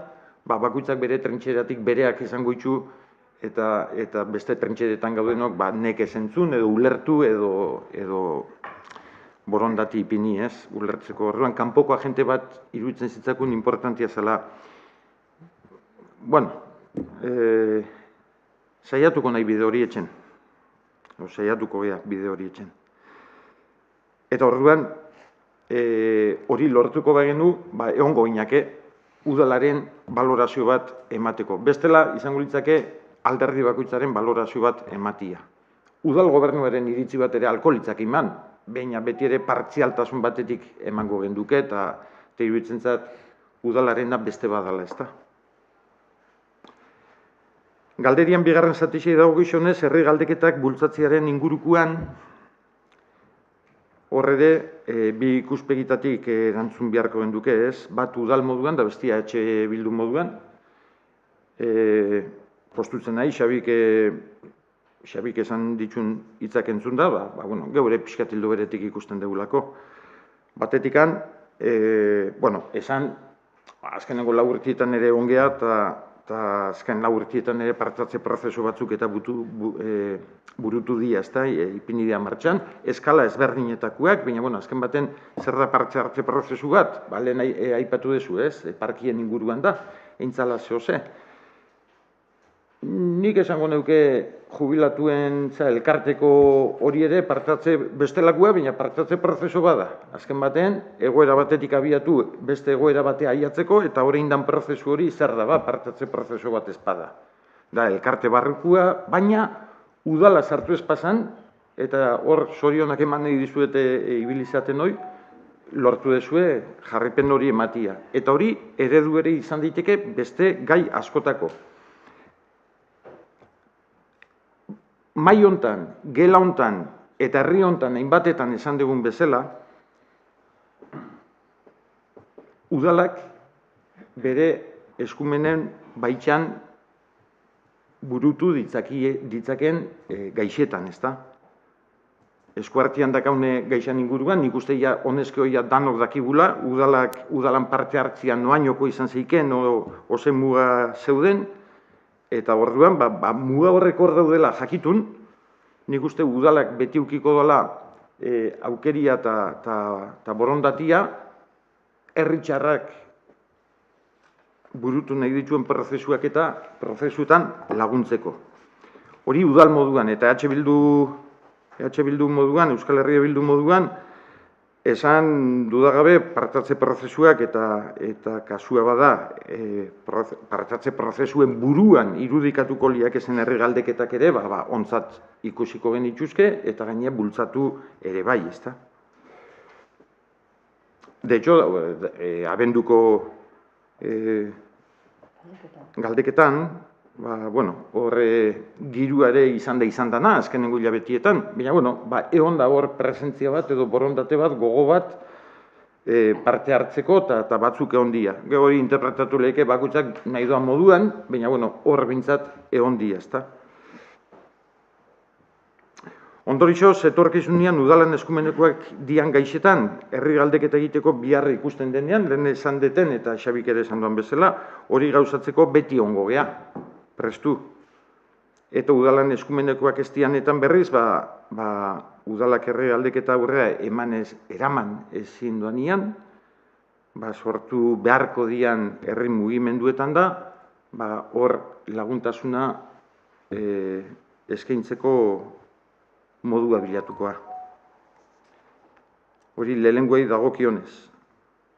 bakoitzak bere trentxeratik bereak izango itxu, eta beste trentxeretan gaudenok nekez entzun, edo ulertu, edo borondati ipini, ez, ulertzeko. Orduan, kanpoko agente bat iruditzen zitzakun importantia zela. Bueno, saiatuko nahi bide hori etxen. Saiatuko gea bide hori etxen. Eta orduan, hori lortuko bagenu, egongo ginake, udalaren balorazio bat emateko. Bestela, izango litzake, alderdi bakoitzaren balorazio bat ematia. Udal gobernuaren iritzi bat ere alko litzake iman, baina beti ere partzialtasun batetik emango genduke, eta iruditzen zat, udalarena beste badala, ezta. Galderian bigarren zatixei dago gizonez, herri galdeketak bultzatziaren ingurukuan, horre ere, bi ikuspegitatik erantzun beharko genduke, ez? Bat udal moduan, da bestia etxe bildu moduan. Postutzen nahi, Xabik esan ditun hitzak entzun da, geure pixkatildo beretik ikusten degulako. Batetikan, esan, azkenengo 4 urtietan ere ongea, eta azken 4 urtietan ere partatze prozesu batzuk eta burutu dira, ezta, ipini dira martxan, eskala ezberdinetakoak, baina, azken baten zer da parte hartze prozesu bat, lehen aipatu dezu, ez, parkien inguruan da, eintzala zehose. Nik esango neuke jubilatuen elkarteko hori ere partatze bestelakua, baina partatze prozesu bada. Azken batean, egoera batetik abiatu beste egoera batea aiatzeko, eta orain dan prozesu hori zer da partatze prozesu bat ezpada. Da, elkarte barrukua, baina udala sartu ez pasan, eta hor zorionak eman nahi dizuete ibilizaten hoi, lortu dezue jarripen hori ematia. Eta hori eredu ere izan daiteke beste gai askotako. Mai hontan, gela hontan eta herri hontan hainbatetan esan dugun bezala, udalak bere eskumenen baitxan burutu ditzaken gaixetan, ezta? Eskuartian dakaune gaixan inguruan, nik uste ja honezke hoia danok dakigula, udalan parte hartzian noainoko izan zeiken, ozen muga zeuden, eta orduan, muga horrek hor daudela jakitun, nik uste udalak beti ukiko dela aukeria eta borondatia, herritxarrak burutu nahi dituen prozesuak eta prozesuetan laguntzeko. Hori udal moduan eta EH Bildu moduan, Euskal Herria Bildu moduan, esan dudagabe partatze prozesuak eta kasua bada partatze prozesuen buruan irudikatuko liak ezen herri galdeketak ere, ontzat ikusiko genituzke eta gainea bultzatu ere bai, ezta? De hecho, abenduko galdeketan, horre giru ere izan dana, azkenengo hilabetietan, baina, egon da hor presentzia bat edo borondate bat, gogo bat, parte hartzeko eta batzuk egon dia. Hori interpretatu lehike bakoitzak nahi doan moduan, baina, hor bintzat egon dia, ezta? Ondorixo, etorkizunean udalan eskumenekoak dian gaixetan, herri galdeketa egiteko biharra ikusten denean, lehen esan deten eta Xabik ere esan duan bezala, hori gauzatzeko beti ongo gea, prestu. Eta udalan eskumenekoak ez dianetan berriz, udalak herri galdeketa aurrera eraman ezin duanian, sortu beharko dian herri mugimenduetan da, hor laguntasuna eskaintzeko modua bilatukoa. Hori lehenguei dagokionez.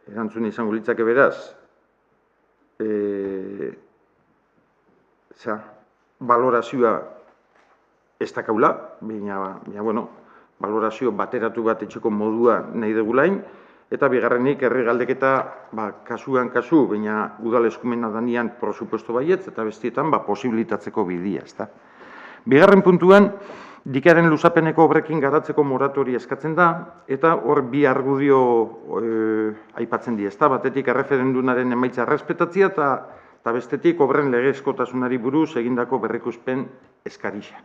Erantzun izango litzake beraz. balorazioa ez dakaula, baina, bueno, balorazio bateratu bat etxeko modua nahi degulain, eta bigarrenik herri galdeketa kasuan kasu, baina udal eskumena danian prosupuesto baietz, eta bestietan posibilitatzeko bidia, ezta. Bigarren puntuan, dikaren luzapeneko obrekin garatzeko moratori eskatzen da, eta hor bi argudio aipatzen di, ezta. Batetik erreferendunaren emaitza errespetatzia, eta bestetik obren legezkotasunari buruz egindako berrikuspen eskarixa.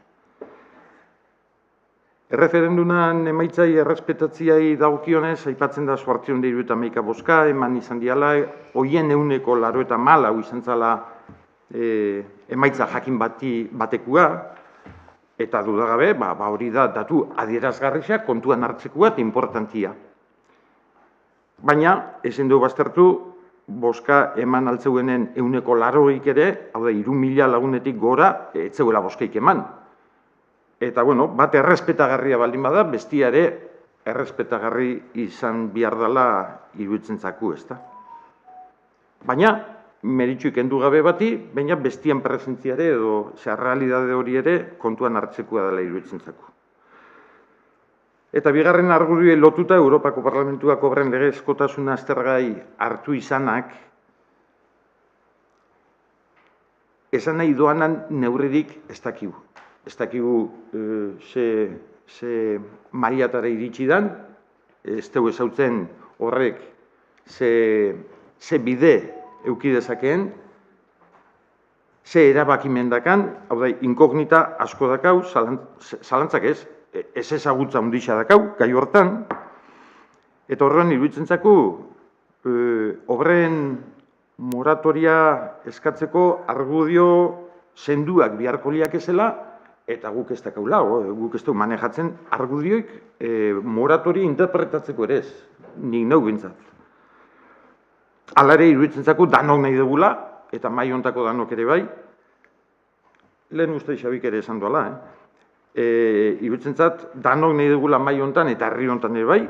Erreferendunan emaitzai errespetatziai dagokionez, aipatzen da 871 bozka, eman izan diala, hoien 84 izan zala emaitza jakin batekua, eta dudagabe, hori da datu adierazgarriak kontuan hartzekua eta importantia. Baina, ezin du baztertu, bozka eman altzeuenen 80% ere, hau da, 3.000 lagunetik gora, etzeuela bozkeik eman. Eta, bueno, bat errespetagarria baldin bada, bestia ere errespetagarri izan behar dela iruditzen zaku, ezta. Baina, meritxuik kendu gabe bati, baina bestian presentziare edo realidade hori ere kontuan hartzekua dela iruditzen zaku. Eta bigarren argudioi lotuta Europako Parlamentuak obren legezkotasuna aztergai hartu izanak, esan nahi doanan neurririk ez dakigu. Ez dakigu ze mailatara iritsi dan, ez dugu ezautzen horrek ze bide euki dezakeen, ze erabakimendakan, hau da, inkognita asko dakau, zalantzak ez ezagutza hundixa dakau, gai hortan, eta horren iruditzen zaku, obren moratoria eskatzeko argudio senduak biharko liak ezela, eta guk ez dakaula, guk ez dugu manejatzen argudioik moratoria interpretatzeko ere ez, nik nau bintzat. Alare iruditzen zaku danok nahi dugula, eta mai hontako danok ere bai, lehen uste Xabik ere esan duela, iruditzen zat, danok nahi dugula mai hontan eta herri hontan ere bai,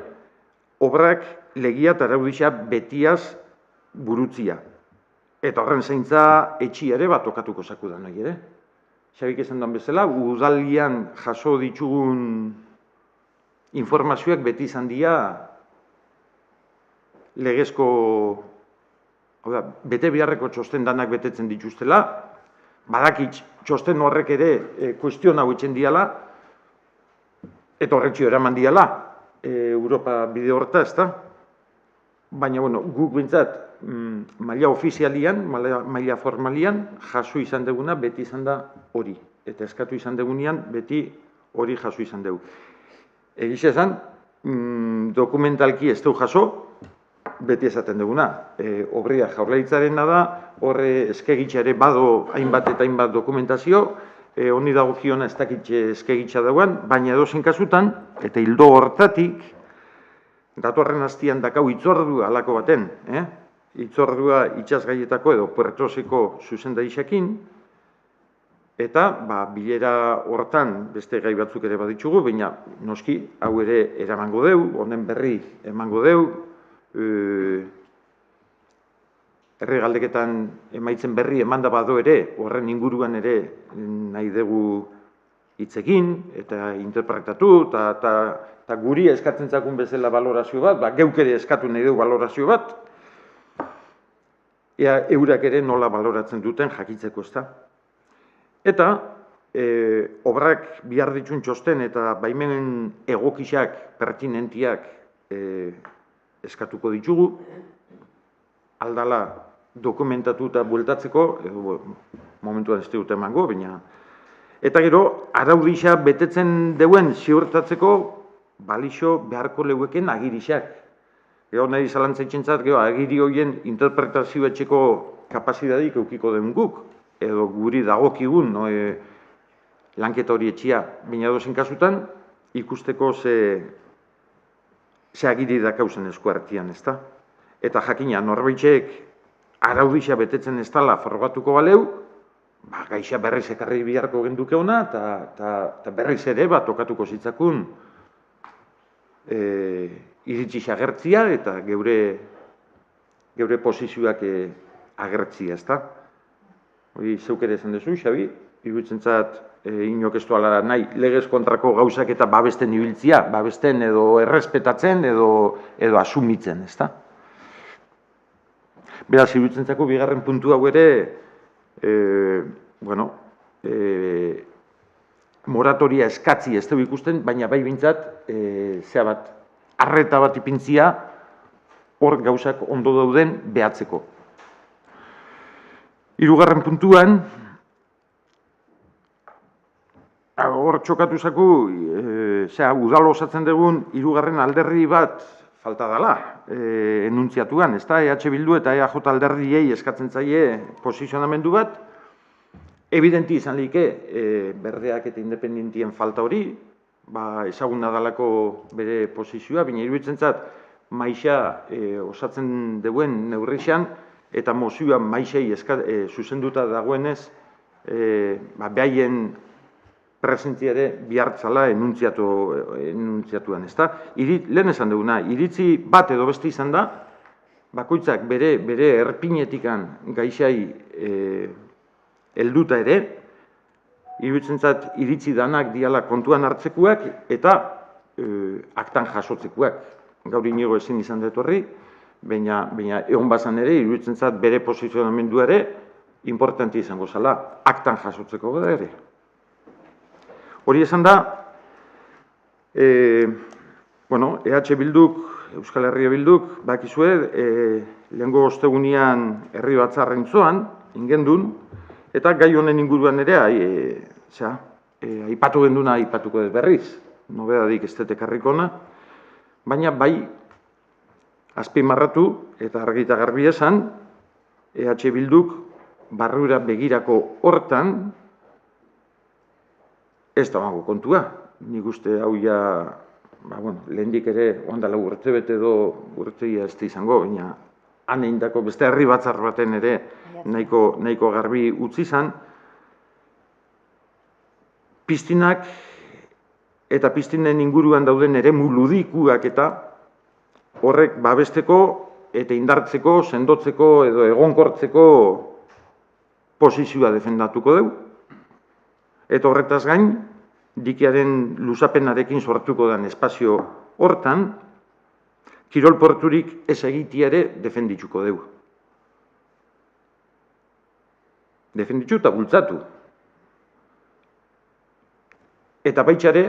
obrak legia eta araudixa betiaz burutzia. Eta horren zaintza etxi ere bat okatuko zaku danok ere. Xabik esan duen bezala, udalian jaso ditugun informazioak beti izan dira legezko, bete beharreko txosten danak betetzen dituztela, badakit txosten horrek ere kuestiona hauetzen diala, eta horretxio eraman diala, Europa bide horta, ezta? Baina, bueno, guk bintzat, maila ofizialian, maila formalian, jaso izan deguna, beti izan da hori. Eta eskatu izan degunean, beti hori jaso izan dugu. Egiz esan, dokumentalki ez dugu jaso, beti esaten duguna. Obria Jaurlaritzarena da, horre eskegitxare bado hainbat eta hainbat dokumentazio, honi dagokiona ez dakitxe eskegitxa dagoen, baina edozen kasutan, eta hildo hortatik, datorren hastian dakau itzordua alako baten, itzordua itxasgaietako edo puertoseko zuzendaixekin, eta bilera hortan beste gai batzuk ere baditzugu, baina noski hau ere eramango deu, honen berri emango deu, herri galdeketan emaitzen berri emanda bado ere, horren inguruan ere nahi dugu hitzekin, eta interpretatu, eta guri eskatzen zakun bezala balorazio bat, geuk ere eskatu nahi dugu balorazio bat, eurak ere nola baloratzen duten jakitzeko ezta. Eta, obrak bihar ditun txosten eta baimenen egokixak, pertinentiak eskatuko ditugu, aldala dokumentatu eta bueltatzeko, momentuan ez dut emango, baina... Eta gero, araudixa betetzen deuen ziurtatzeko, balixo beharko leueken agirixak. Gero nahi zalantzaitzen gero agiri horien interpretazio etxeko kapasidadik eukiko den guk, edo guri dagokigun lanketa hori etxia. Baina dozen kasutan, ikusteko ze agiri dakauzen eskuartian, ezta? Eta jakina, norbaitxek araudixa betetzen ez dela frogatuko baleu, gaixa berriz ekarri biharko genduke ona, eta berriz ere bat tokatuko zitzakun iritsi xagertzia eta geure posizioak agertzia, ezta? Hori zeuk ere esan duzu, Xabi, iruditzen zait inok ez duela nahi legez kontrako gauzak eta babesten ibiltzia, babesten edo errespetatzen edo asumitzen, ezta? Beraz, iruditzen zako bigarren puntu hau ere, moratoria eskatzi ez dugu ikusten, baina bai bintzat, zea bat, arreta bat ipintzia, hor gauzak ondo dauden behatzeko. Hirugarren puntuan, hor txokatu zaku, udalo osatzen dugun, hirugarren alderdi bat falta dela, enuntziatuan, ez da, EH Bildu eta EAJ alderdiei eskatzen zaie posizionamendu bat, evidenti izan like, berdeak eta independentien falta hori, ezagun nadalako bere posizioa, baina iruditzen zat, maixa osatzen duen neurrixan, eta mozioa maixei zuzenduta dagoenez, behaien presentzia ere bihartzala enuntziatuan, ez da? Lehen esan duguna, iritzi bat edo beste izan da, bakoitzak bere erpinetikan gaixai helduta ere, iruditzen zat iritzi danak diala kontuan hartzekuak eta aktan jasotzekuak. Gaur inigo ezin izan dut horri, baina egon bazan ere, iruditzen zat bere posizionamendu ere, importanti izango zala, aktan jasotzeko da ere. Hori esan da, EH Bilduk, Euskal Herria Bilduk, bakizue, lehengo ostegunean herri batzarren zoan, ingendun, eta gai honen inguruan ere, aipatu genduna aipatuko dut berriz, nobedadik ez detekarrikona, baina bai, azpimarratu eta argita garbi esan, EH Bilduk barrura begirako hortan, ez dago kontua. Nik uste hau ja, lehendik ere, ondala urte bete edo urteia ez da izango, baina han eindako beste herri batzar baten ere nahiko garbi utzi izan. Piztinak eta piztinen inguruan dauden ere ludikuak eta horrek babesteko eta indartzeko, sendotzeko edo egonkortzeko posizioa defendatuko dugu. Eta horretaz gain, dikiaren luzapenarekin sortuko den espazio hortan, kirol porturik ez egitea ere defenditzuko dugu. Defenditzu eta bultzatu. Eta baitxare,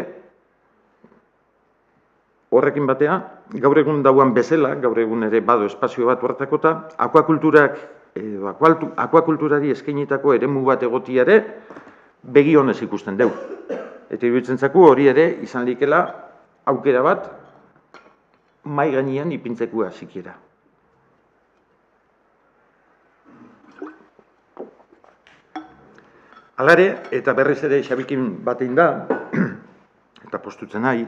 horrekin batea, gaur egun dauan bezala, gaur egun ere bado espazio bat hortakota, akuakulturari eskainitako eremu bat egotiare, begi honez ikusten dugu. Eta iruditzen zaku hori ere izan likela aukera bat mai gainean ipintzekua sikiera. Alare, eta berriz ere Xabikin batein da, eta postutzen nahi,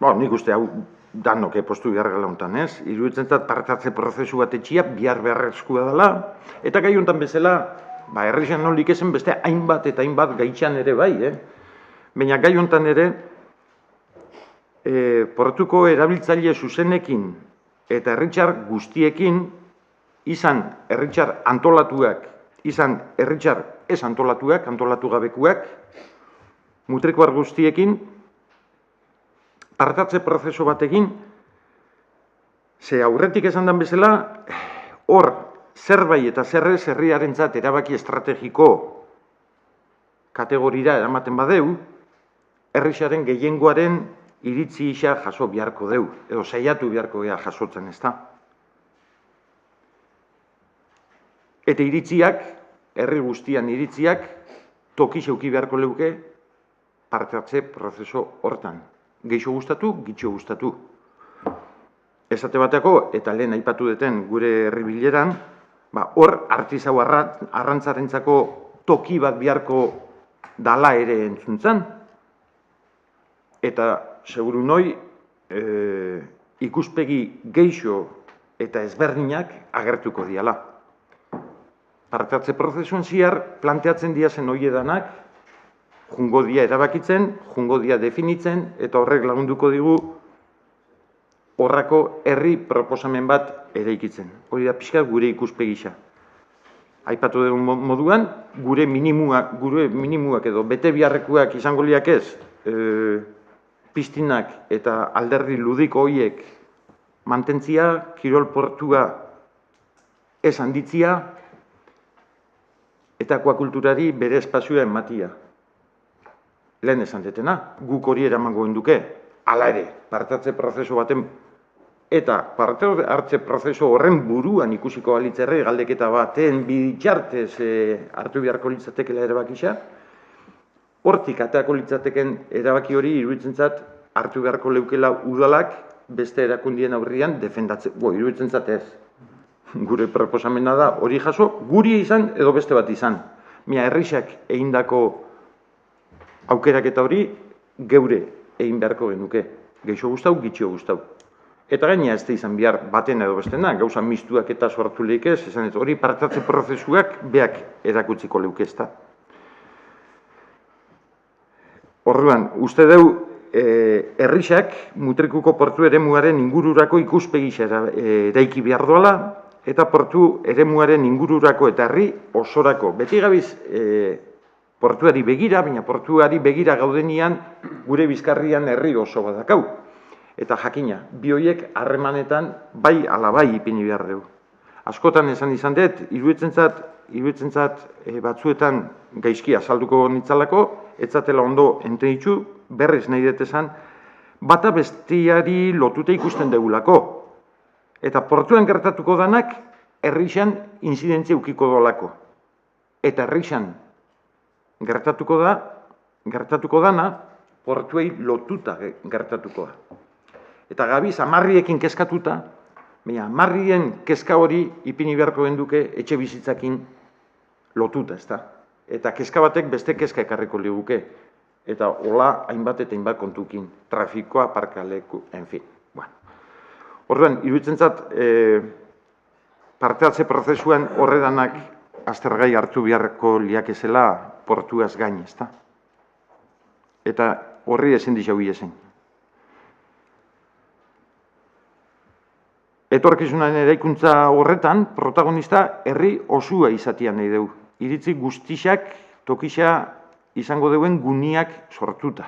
nik uste hau danoke postu behargala honetan, ez? Iruditzen zat partatze prozesu bat etxia bihar beharrezkoa dela, eta gai honetan bezala, herrixan nolik ezen beste hainbat eta hainbat gaitxan ere bai, baina gai honetan ere, portuko erabiltzaile zuzenekin eta herritxar guztiekin, izan herritxar antolatuak, izan herritxar ez antolatuak, antolatu gabekuak, mutrikoar guztiekin, partatze prozesu batekin, ze aurretik esan den bezala, hor, zerbait eta zerrez herriarentzat erabaki estrategiko kategorira eramaten badeu, herrixaren gehiengoaren iritzi isa jaso beharko deu, edo saiatu beharko gea jasotzen, ez da. Eta iritziak, herri guztian iritziak, toki zeuki beharko leuke partatze prozesu hortan. Geixo gustatu, gitxo gustatu. Esate bateako, eta lehen aipatu duten gure herri bileran, hor artizau arrantzarentzako toki bat beharko dala ere entzuntzan. Eta, seguru noi, ikuspegi geixo eta ezberdinak agertuko diala. Partatze prozesuan zihar, planteatzen diazen hoiedanak, jungo dia erabakitzen, jungo dia definitzen, eta horrek lagunduko digu horrako herri proposamen bat eraikitzen. Hori da pixka gure ikuspegisa. aipatu dugun moduan, gure minimuak edo bete biharrekuak izango liak ez, piztinak eta alderdi ludiko horiek mantentzia, kirol portua ez handitzia, eta akuakulturari bere espazioa ematia. Lehen esan detena, guk hori eramango genduke, hala ere, parte-hartze prozesu baten, eta parte-hartze prozesu horren buruan ikusiko balitzerre, galdeketa baten bitxartez hartu beharko litzatekela erabakisa, hortik ateako litzateken erabaki hori iruditzen hartu beharko leukela udalak beste erakundien aurrian defendatzen, iruditzen ez. Gure proposamena da hori jaso, guri izan edo beste bat izan. Mia herrixak egindako aukerak eta hori geure egin beharko genuke. Geixo gustau, gitxio gustau. Eta gaina ez da izan behar baten edo bestena, gauza mistuak eta sortu lehik ez, esan ez hori parte-hartze prozesuak beak erakutziko leuke ez da. Orduan, uste deu, herrixak Mutrikuko portu eremuaren ingururako ikuspegisa eraiki behar doala, eta portu eremuaren ingururako eta herri osorako. Beti gabiz portuari begira, baina portuari begira gaudenian gure Bizkarrian herri oso badakau. Eta jakina, bi horiek harremanetan bai ala bai ipini behar dugu. Askotan esan izan dut, iruditzat batzuetan gaizki azalduko nitzalako, etzatela ondo entenitzu, berriz nahi dut esan, bata bestiari lotuta ikusten degulako. Eta portuan gertatuko danak, herrixan inzidentzia ukiko dolako. Eta herrixan gertatuko dana, portuei lotuta gertatuko da. Eta gabiz, amarriekin kezkatuta, baina amarrien kezka hori ipini beharko genduke etxe bizitzakin lotuta, ez da. Eta kezka batek beste kezka ekarriko liguke. Eta hola hainbat eta hainbat kontukin, trafikoa, parkaleku, enfin. Orduan, iruditzen parte-hartze prozesuan horredanak aztergai hartu beharko liakezela portuaz gain, ez da. Eta horri ezin dixau esen. Etorkizunaren eraikuntza horretan, protagonista herri osua izatea nahi dugu. Iritzi guztixak tokisa izango duen guniak sortuta.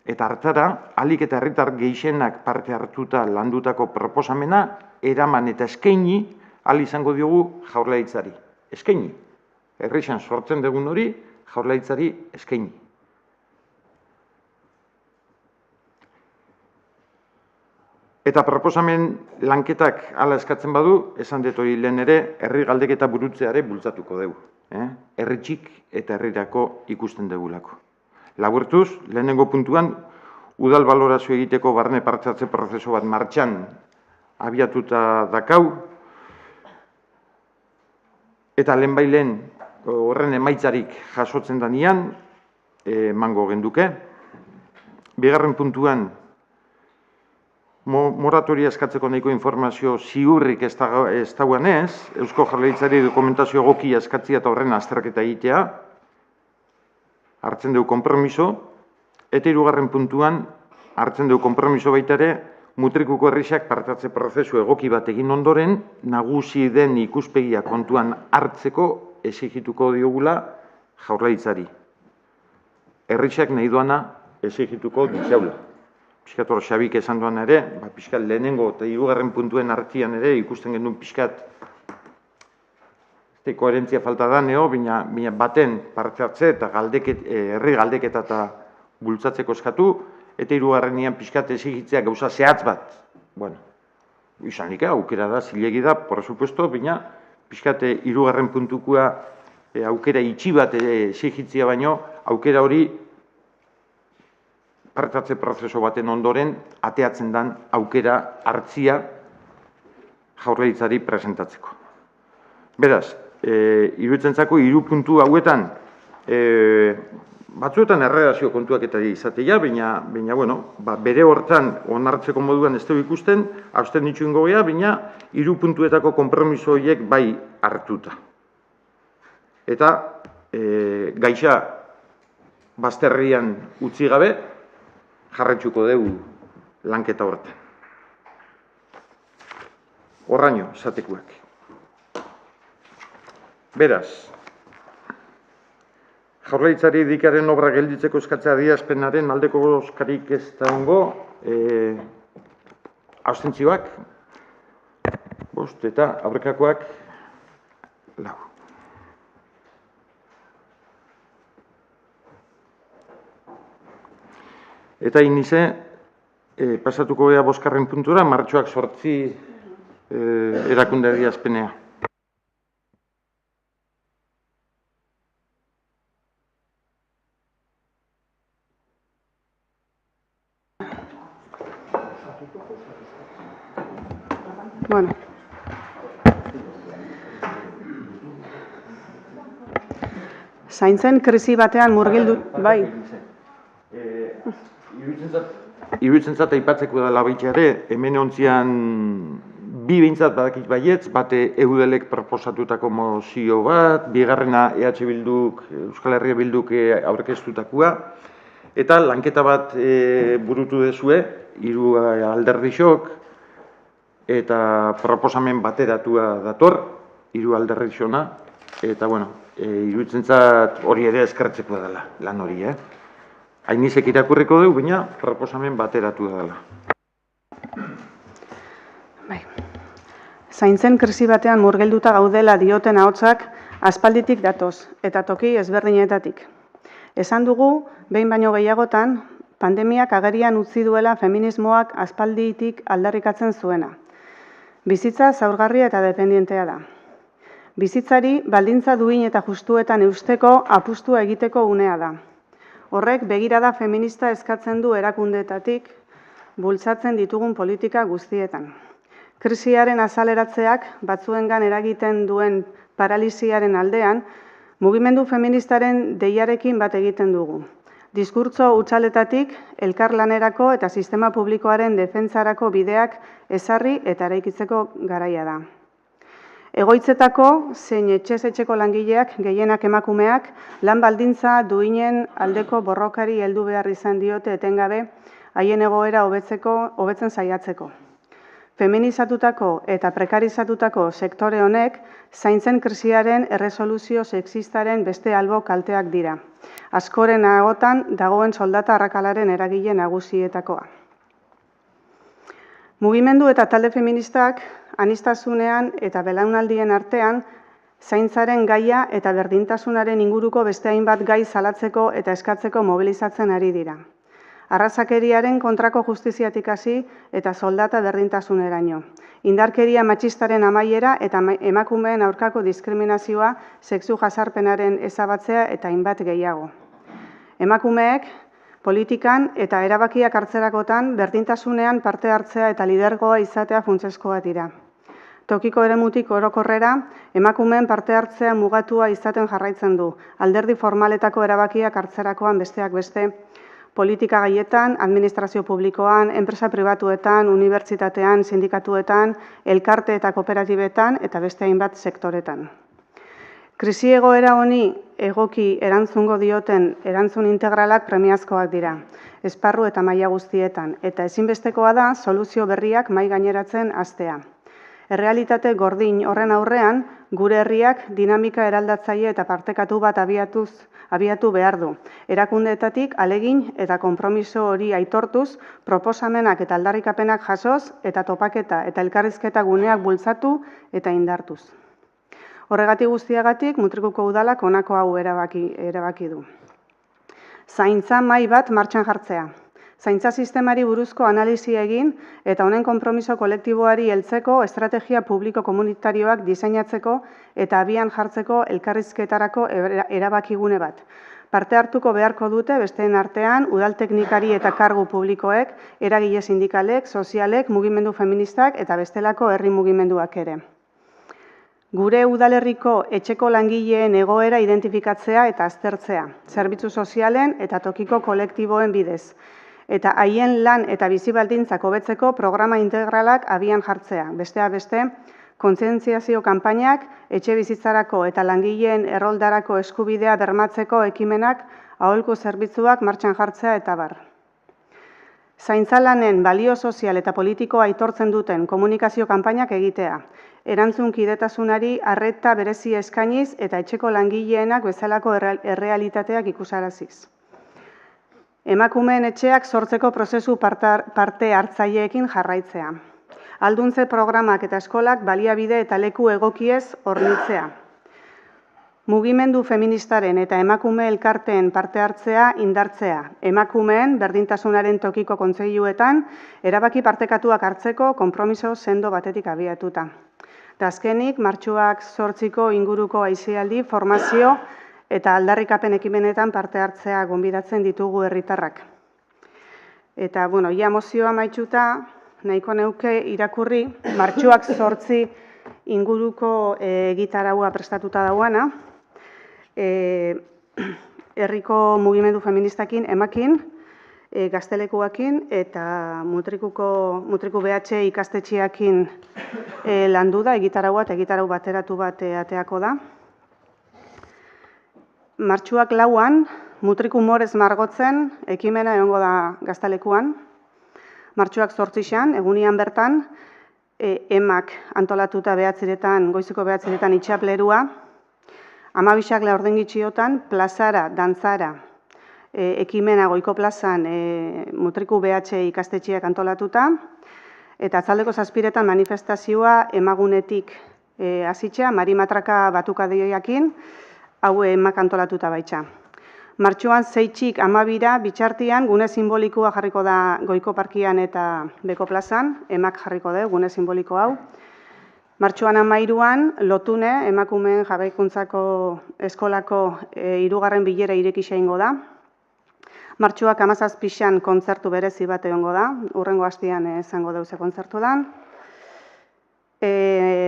Eta hartara, alik eta herritar gehienak parte hartuta landutako proposamena, eraman eta eskaini, ahal izango diogu Jaurlaritzari. Eskaini. Herrixan sortzen dugun hori, Jaurlaritzari eskaini. Eta proposamen lanketak hala eskatzen badu, esan dut hori lehen ere, herri galdeketa burutzeare bultzatuko dugu. Herri txik eta herrirako ikusten dugulako. Laburtuz, lehenengo puntuan, udal balorazio egiteko barne parte-hartze prozesu bat martxan abiatuta dakau, eta lehenbailen horren emaitzarik jasotzen danean, mango genduke. Bigarren puntuan, moratoria eskatzeko nahiko informazio ziurrik ez dagoen ez, Eusko Jaurlaritzari dokumentazio egokia eskatzia eta horren azterketa egitea, hartzen dugu konpromiso, eta hirugarren puntuan hartzen dugu konpromiso baita ere, Mutrikuko herrixak parte-hartze prozesu egoki bat egin ondoren, nagusi den ikuspegia kontuan hartzeko exigituko diogula Jaurlaritzari. Herrixak nahi duana exigituko ditzaula. Piskat hor Xabik esan duan ere, piskat lehenengo eta hirugarren puntuen artean ere ikusten genuen piskat koherentzia falta da neo, baina baten parte hartze eta herri galdeketa eta bultzatzeko eskatu, eta hirugarrenean piskat exigitzea gauza zehatz bat. Bueno, izanik aukera da, zilegi da, por supuesto, baina piskat hirugarren puntukua aukera itxi bat exigitzea baino, aukera hori parte hartze prozesu baten ondoren ateatzen den aukera hartzia Jaurlaritzari presentatzeko. Beraz, iruditzen zako, 3 puntu hauetan, batzuetan erredazio kontuak eta izatea, baina bere hortan onartzeko moduan ez dugu ikusten, hausten dituen gogea, baina 3 puntuetako konpromiso horiek bai hartuta. Eta gaixa bazterrian utzi gabe, jarretxuko dugu lanketa horretan. Horraino, esatekuak. Beraz, Jaurlaritzari dikaren obra gelditzeko eskatzea adierazpenaren aldeko bozkarik ez da ongo, abstentzioak, 5 eta aurkakoak 4. Eta inize, pasatuko gea 5. puntura, martxoak 8 erakunde adierazpenea. Bueno. Zaintzen krisi batean murgildu, bai. Iruditzen aipatzeko dela baita ere, hemen ontzian bi behintzat badakit baietz, bate eudelek proposatutako mozio bat, bigarrena EH Bilduk, Euskal Herria Bilduk aurkeztutakoa, eta lanketa bat burutu dezue, 3 alderdixok, eta proposamen bateratua dator, 3 alderdixona, eta bueno, iruditzen hori ere eskertzeko dela, lan hori, Hainizek irakurriko dugu, baina proposamen bateratu dela. Bai. Zaintzen krisi batean murgilduta gaudela dioten ahotsak aspalditik datoz, eta toki ezberdinetatik. Esan dugu, behin baino gehiagotan, pandemiak agerian utzi duela feminismoak aspalditik aldarrikatzen zuena. Bizitza zaurgarria eta dependientea da. Bizitzari baldintza duin eta justuetan eusteko apustua egiteko unea da. Horrek begirada feminista eskatzen du erakundeetatik, bultzatzen ditugun politika guztietan. Krisiaren azaleratzeak batzuengan eragiten duen paralisiaren aldean, mugimendu feministaren deiarekin bat egiten dugu. Diskurtso hutsaletatik elkarlanerako eta sistema publikoaren defentsarako bideak ezarri eta eraikitzeko garaia da. Egoitzetako zein etxez-etxeko langileak, gehienak emakumeak, lan baldintza duinen aldeko borrokari heldu behar izan diote etengabe, haien egoera hobetzen saiatzeko. Feminizatutako eta prekarizatutako sektore honek, zaintzen krisiaren erresoluzio sexistaren beste albo kalteak dira. Askoren agotan dagoen soldata arrakalaren eragile nagusietakoa. Mugimendu eta talde feministak aniztasunean eta belaunaldien artean zaintzaren gaia eta berdintasunaren inguruko beste hainbat gai salatzeko eta eskatzeko mobilizatzen ari dira. Arrazakeriaren kontrako justiziatik hasi eta soldata berdintasuneraino. Indarkeria matxistaren amaiera eta emakumeen aurkako diskriminazioa, sexu jazarpenaren ezabatzea eta hainbat gehiago. Emakumeek politikan eta erabakiak hartzerakotan berdintasunean parte hartzea eta lidergoa izatea funtsezkoak dira. Tokiko eremutik orokorrera, emakumeen parte hartzea mugatua izaten jarraitzen du, alderdi formaletako erabakiak hartzerakoan besteak beste, politika gaietan, administrazio publikoan, enpresa pribatuetan, unibertsitatean, sindikatuetan, elkarte eta kooperatibetan eta beste hainbat sektoretan. Krisi egoera honi egoki erantzungo dioten erantzun integralak premiazkoak dira, esparru eta maila guztietan, eta ezinbestekoa da soluzio berriak mahai gaineratzen hastea. Errealitate gordin horren aurrean, gure herriak dinamika eraldatzaile eta partekatu bat abiatu behar du. Erakundeetatik alegin eta konpromiso hori aitortuz, proposamenak eta aldarrikapenak jasoz eta topaketa eta elkarrizketa guneak bultzatu eta indartuz. Horregatik guztiagatik, Mutrikuko udalak honako hau erabaki du. Zaintza mahai bat martxan jartzea. Zaintza sistemari buruzko analisi egin eta honen konpromiso kolektiboari heltzeko estrategia publiko komunitarioak diseinatzeko eta abian jartzeko elkarrizketarako erabakigune bat. Parte hartuko beharko dute besteen artean udal teknikari eta kargu publikoek, eragile sindikalek, sozialek, mugimendu feministak eta bestelako herri mugimenduak ere. Gure udalerriko etxeko langileen egoera identifikatzea eta aztertzea, zerbitzu sozialen eta tokiko kolektiboen bidez, eta haien lan eta bizi baldintzak hobetzeko programa integralak abian jartzea. Besteak beste, kontzientziazio kanpainak, etxe bizitzarako eta langileen erroldarako eskubidea bermatzeko ekimenak, aholku zerbitzuak martxan jartzea eta bar. Zaintzalanen balio sozial eta politikoa aitortzen duten komunikazio kanpainak egitea. Erantzunkidetasunari arreta berezi eskainiz eta etxeko langileenak bezalako errealitateak ikusaraziz. Emakumeen etxeak sortzeko prozesu parte hartzaileekin jarraitzea. Alduntze programak eta eskolak baliabide eta leku egokiez hornitzea. Mugimendu feministaren eta emakume elkarteen parte hartzea indartzea. Emakumeen berdintasunaren tokiko kontseiluetan erabaki partekatuak hartzeko konpromiso sendo batetik abiatuta. Eta azkenik, martxoak 8ko inguruko aisialdi, formazio eta aldarrikapen ekimenetan parte hartzea gonbidatzen ditugu herritarrak. Eta, ia mozioa maitxuta, nahiko neuke irakurri, martxoak 8 inguruko egitaraua prestatuta dauana, herriko mugimendu feministakin, emakin, gaztelekuakin eta Mutriku BH ikastetxeakin landu da, egitaraua eta egitarau bateratu bat ateako da. Martxoak 4an, Mutriku Morez margotzen ekimena egongo da gaztelekuan. Martxoak 8an, egunian bertan, emak antolatuta goiziko 9 itxaplerua, 12ak laurdengitxiotan, plazara, dantzara, ekimena goiko plazan Mutriku BH ikastetxeak antolatuta, eta atzaldeko 7etan manifestazioa emagunetik hasitza, Marimatraka batukadeiakin, hau emak antolatuta baitza. Martxoan 6tik 12ra bitxartian gune simbolikoa jarriko da goiko parkian eta beko plazan, emak jarriko da gune simboliko hau. Martxoan 13an, Lotune, emakumeen jarraikuntzako eskolako 3. bilera irekisa egingo da. Martxoak 17an kontzertu berezi bat egongo da, hurrengo astean izango dauze kontzertu da.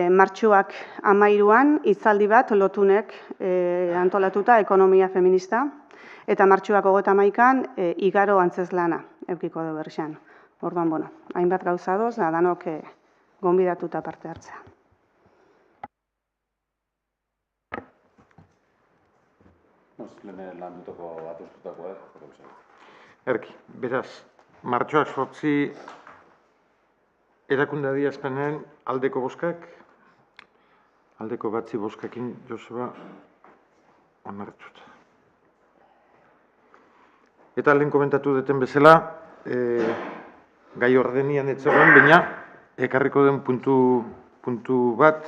Martxoak 13an, hitzaldi bat Lotunek antolatuta ekonomia feminista, eta martxoak 31an, igaro antzeslana, eukiko du berrixan. Orduan, hainbat gauza doz, danok gonbidatuta parte hartzea. Erki, beraz, martxoak 8 erakunde adierazpenen aldeko bozkak, aldeko 9 bozkakin Joseba onartuta. Eta lehen komentatu duten bezala, gai ordenian etzegoen, baina ekarriko den puntu bat,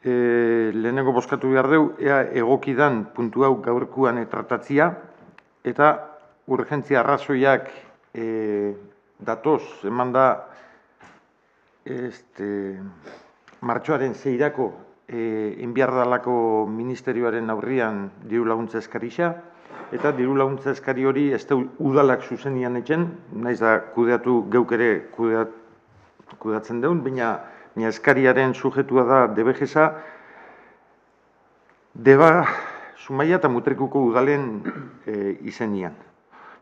lehenengo bozkatu behar dugu, ea egokidan puntu hau gaurkuan tratatzia, eta urgentzia arrazoiak datoz, eman da martxoaren 6irako enbiardalako ministerioaren aurrian diru laguntza eskarixa, eta diru laguntza eskari hori ez da udalak zuzenian etxen, naiz da kudeatu geuk ere kudeatzen deun, baina eskariaren sujetua da DBGsa, Deba, Zumaia eta Mutrikuko udalen izenian.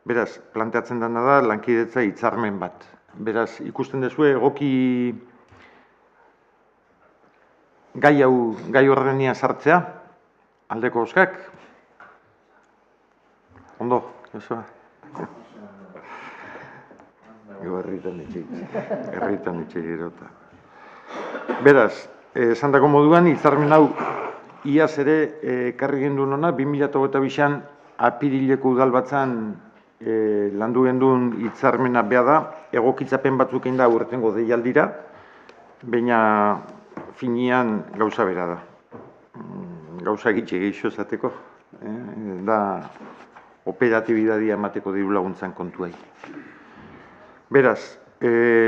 Beraz, planteatzen dena da lankidetza hitzarmen bat. Beraz, ikusten duzu egoki gai ordenia sartzea, aldeko bozkak. Ondo, Joseba. Herritan etxe girota. Beraz, esan dako moduan, hitzarmen hau iaz ere karri genduen hona, 2022an apirileko udalbatzan landu genduen hitzarmena beha da, egokitzapen batzuk egin da urtengo deialdira, baina finian gauza bera da. Gauza gitxe geixo esateko, da operatibidadia emateko diru laguntzan kontuai. Beraz,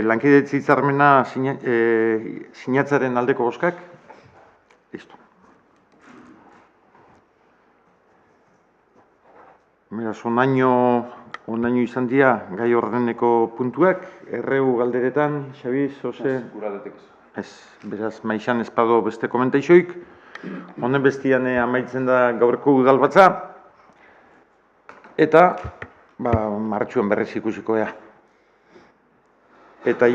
lankidetza hitzarmena sinatzaren aldeko bozkak, listo. Beraz, onaino izan dira gai ordeneko puntuak, erregu galderetan, Xabi, Jose... Ez, beraz, maixan espado beste komentaixoik, honen bestian amaitzen da gaurko udalbatza, eta martxuan berrez ikusiko ea. Eta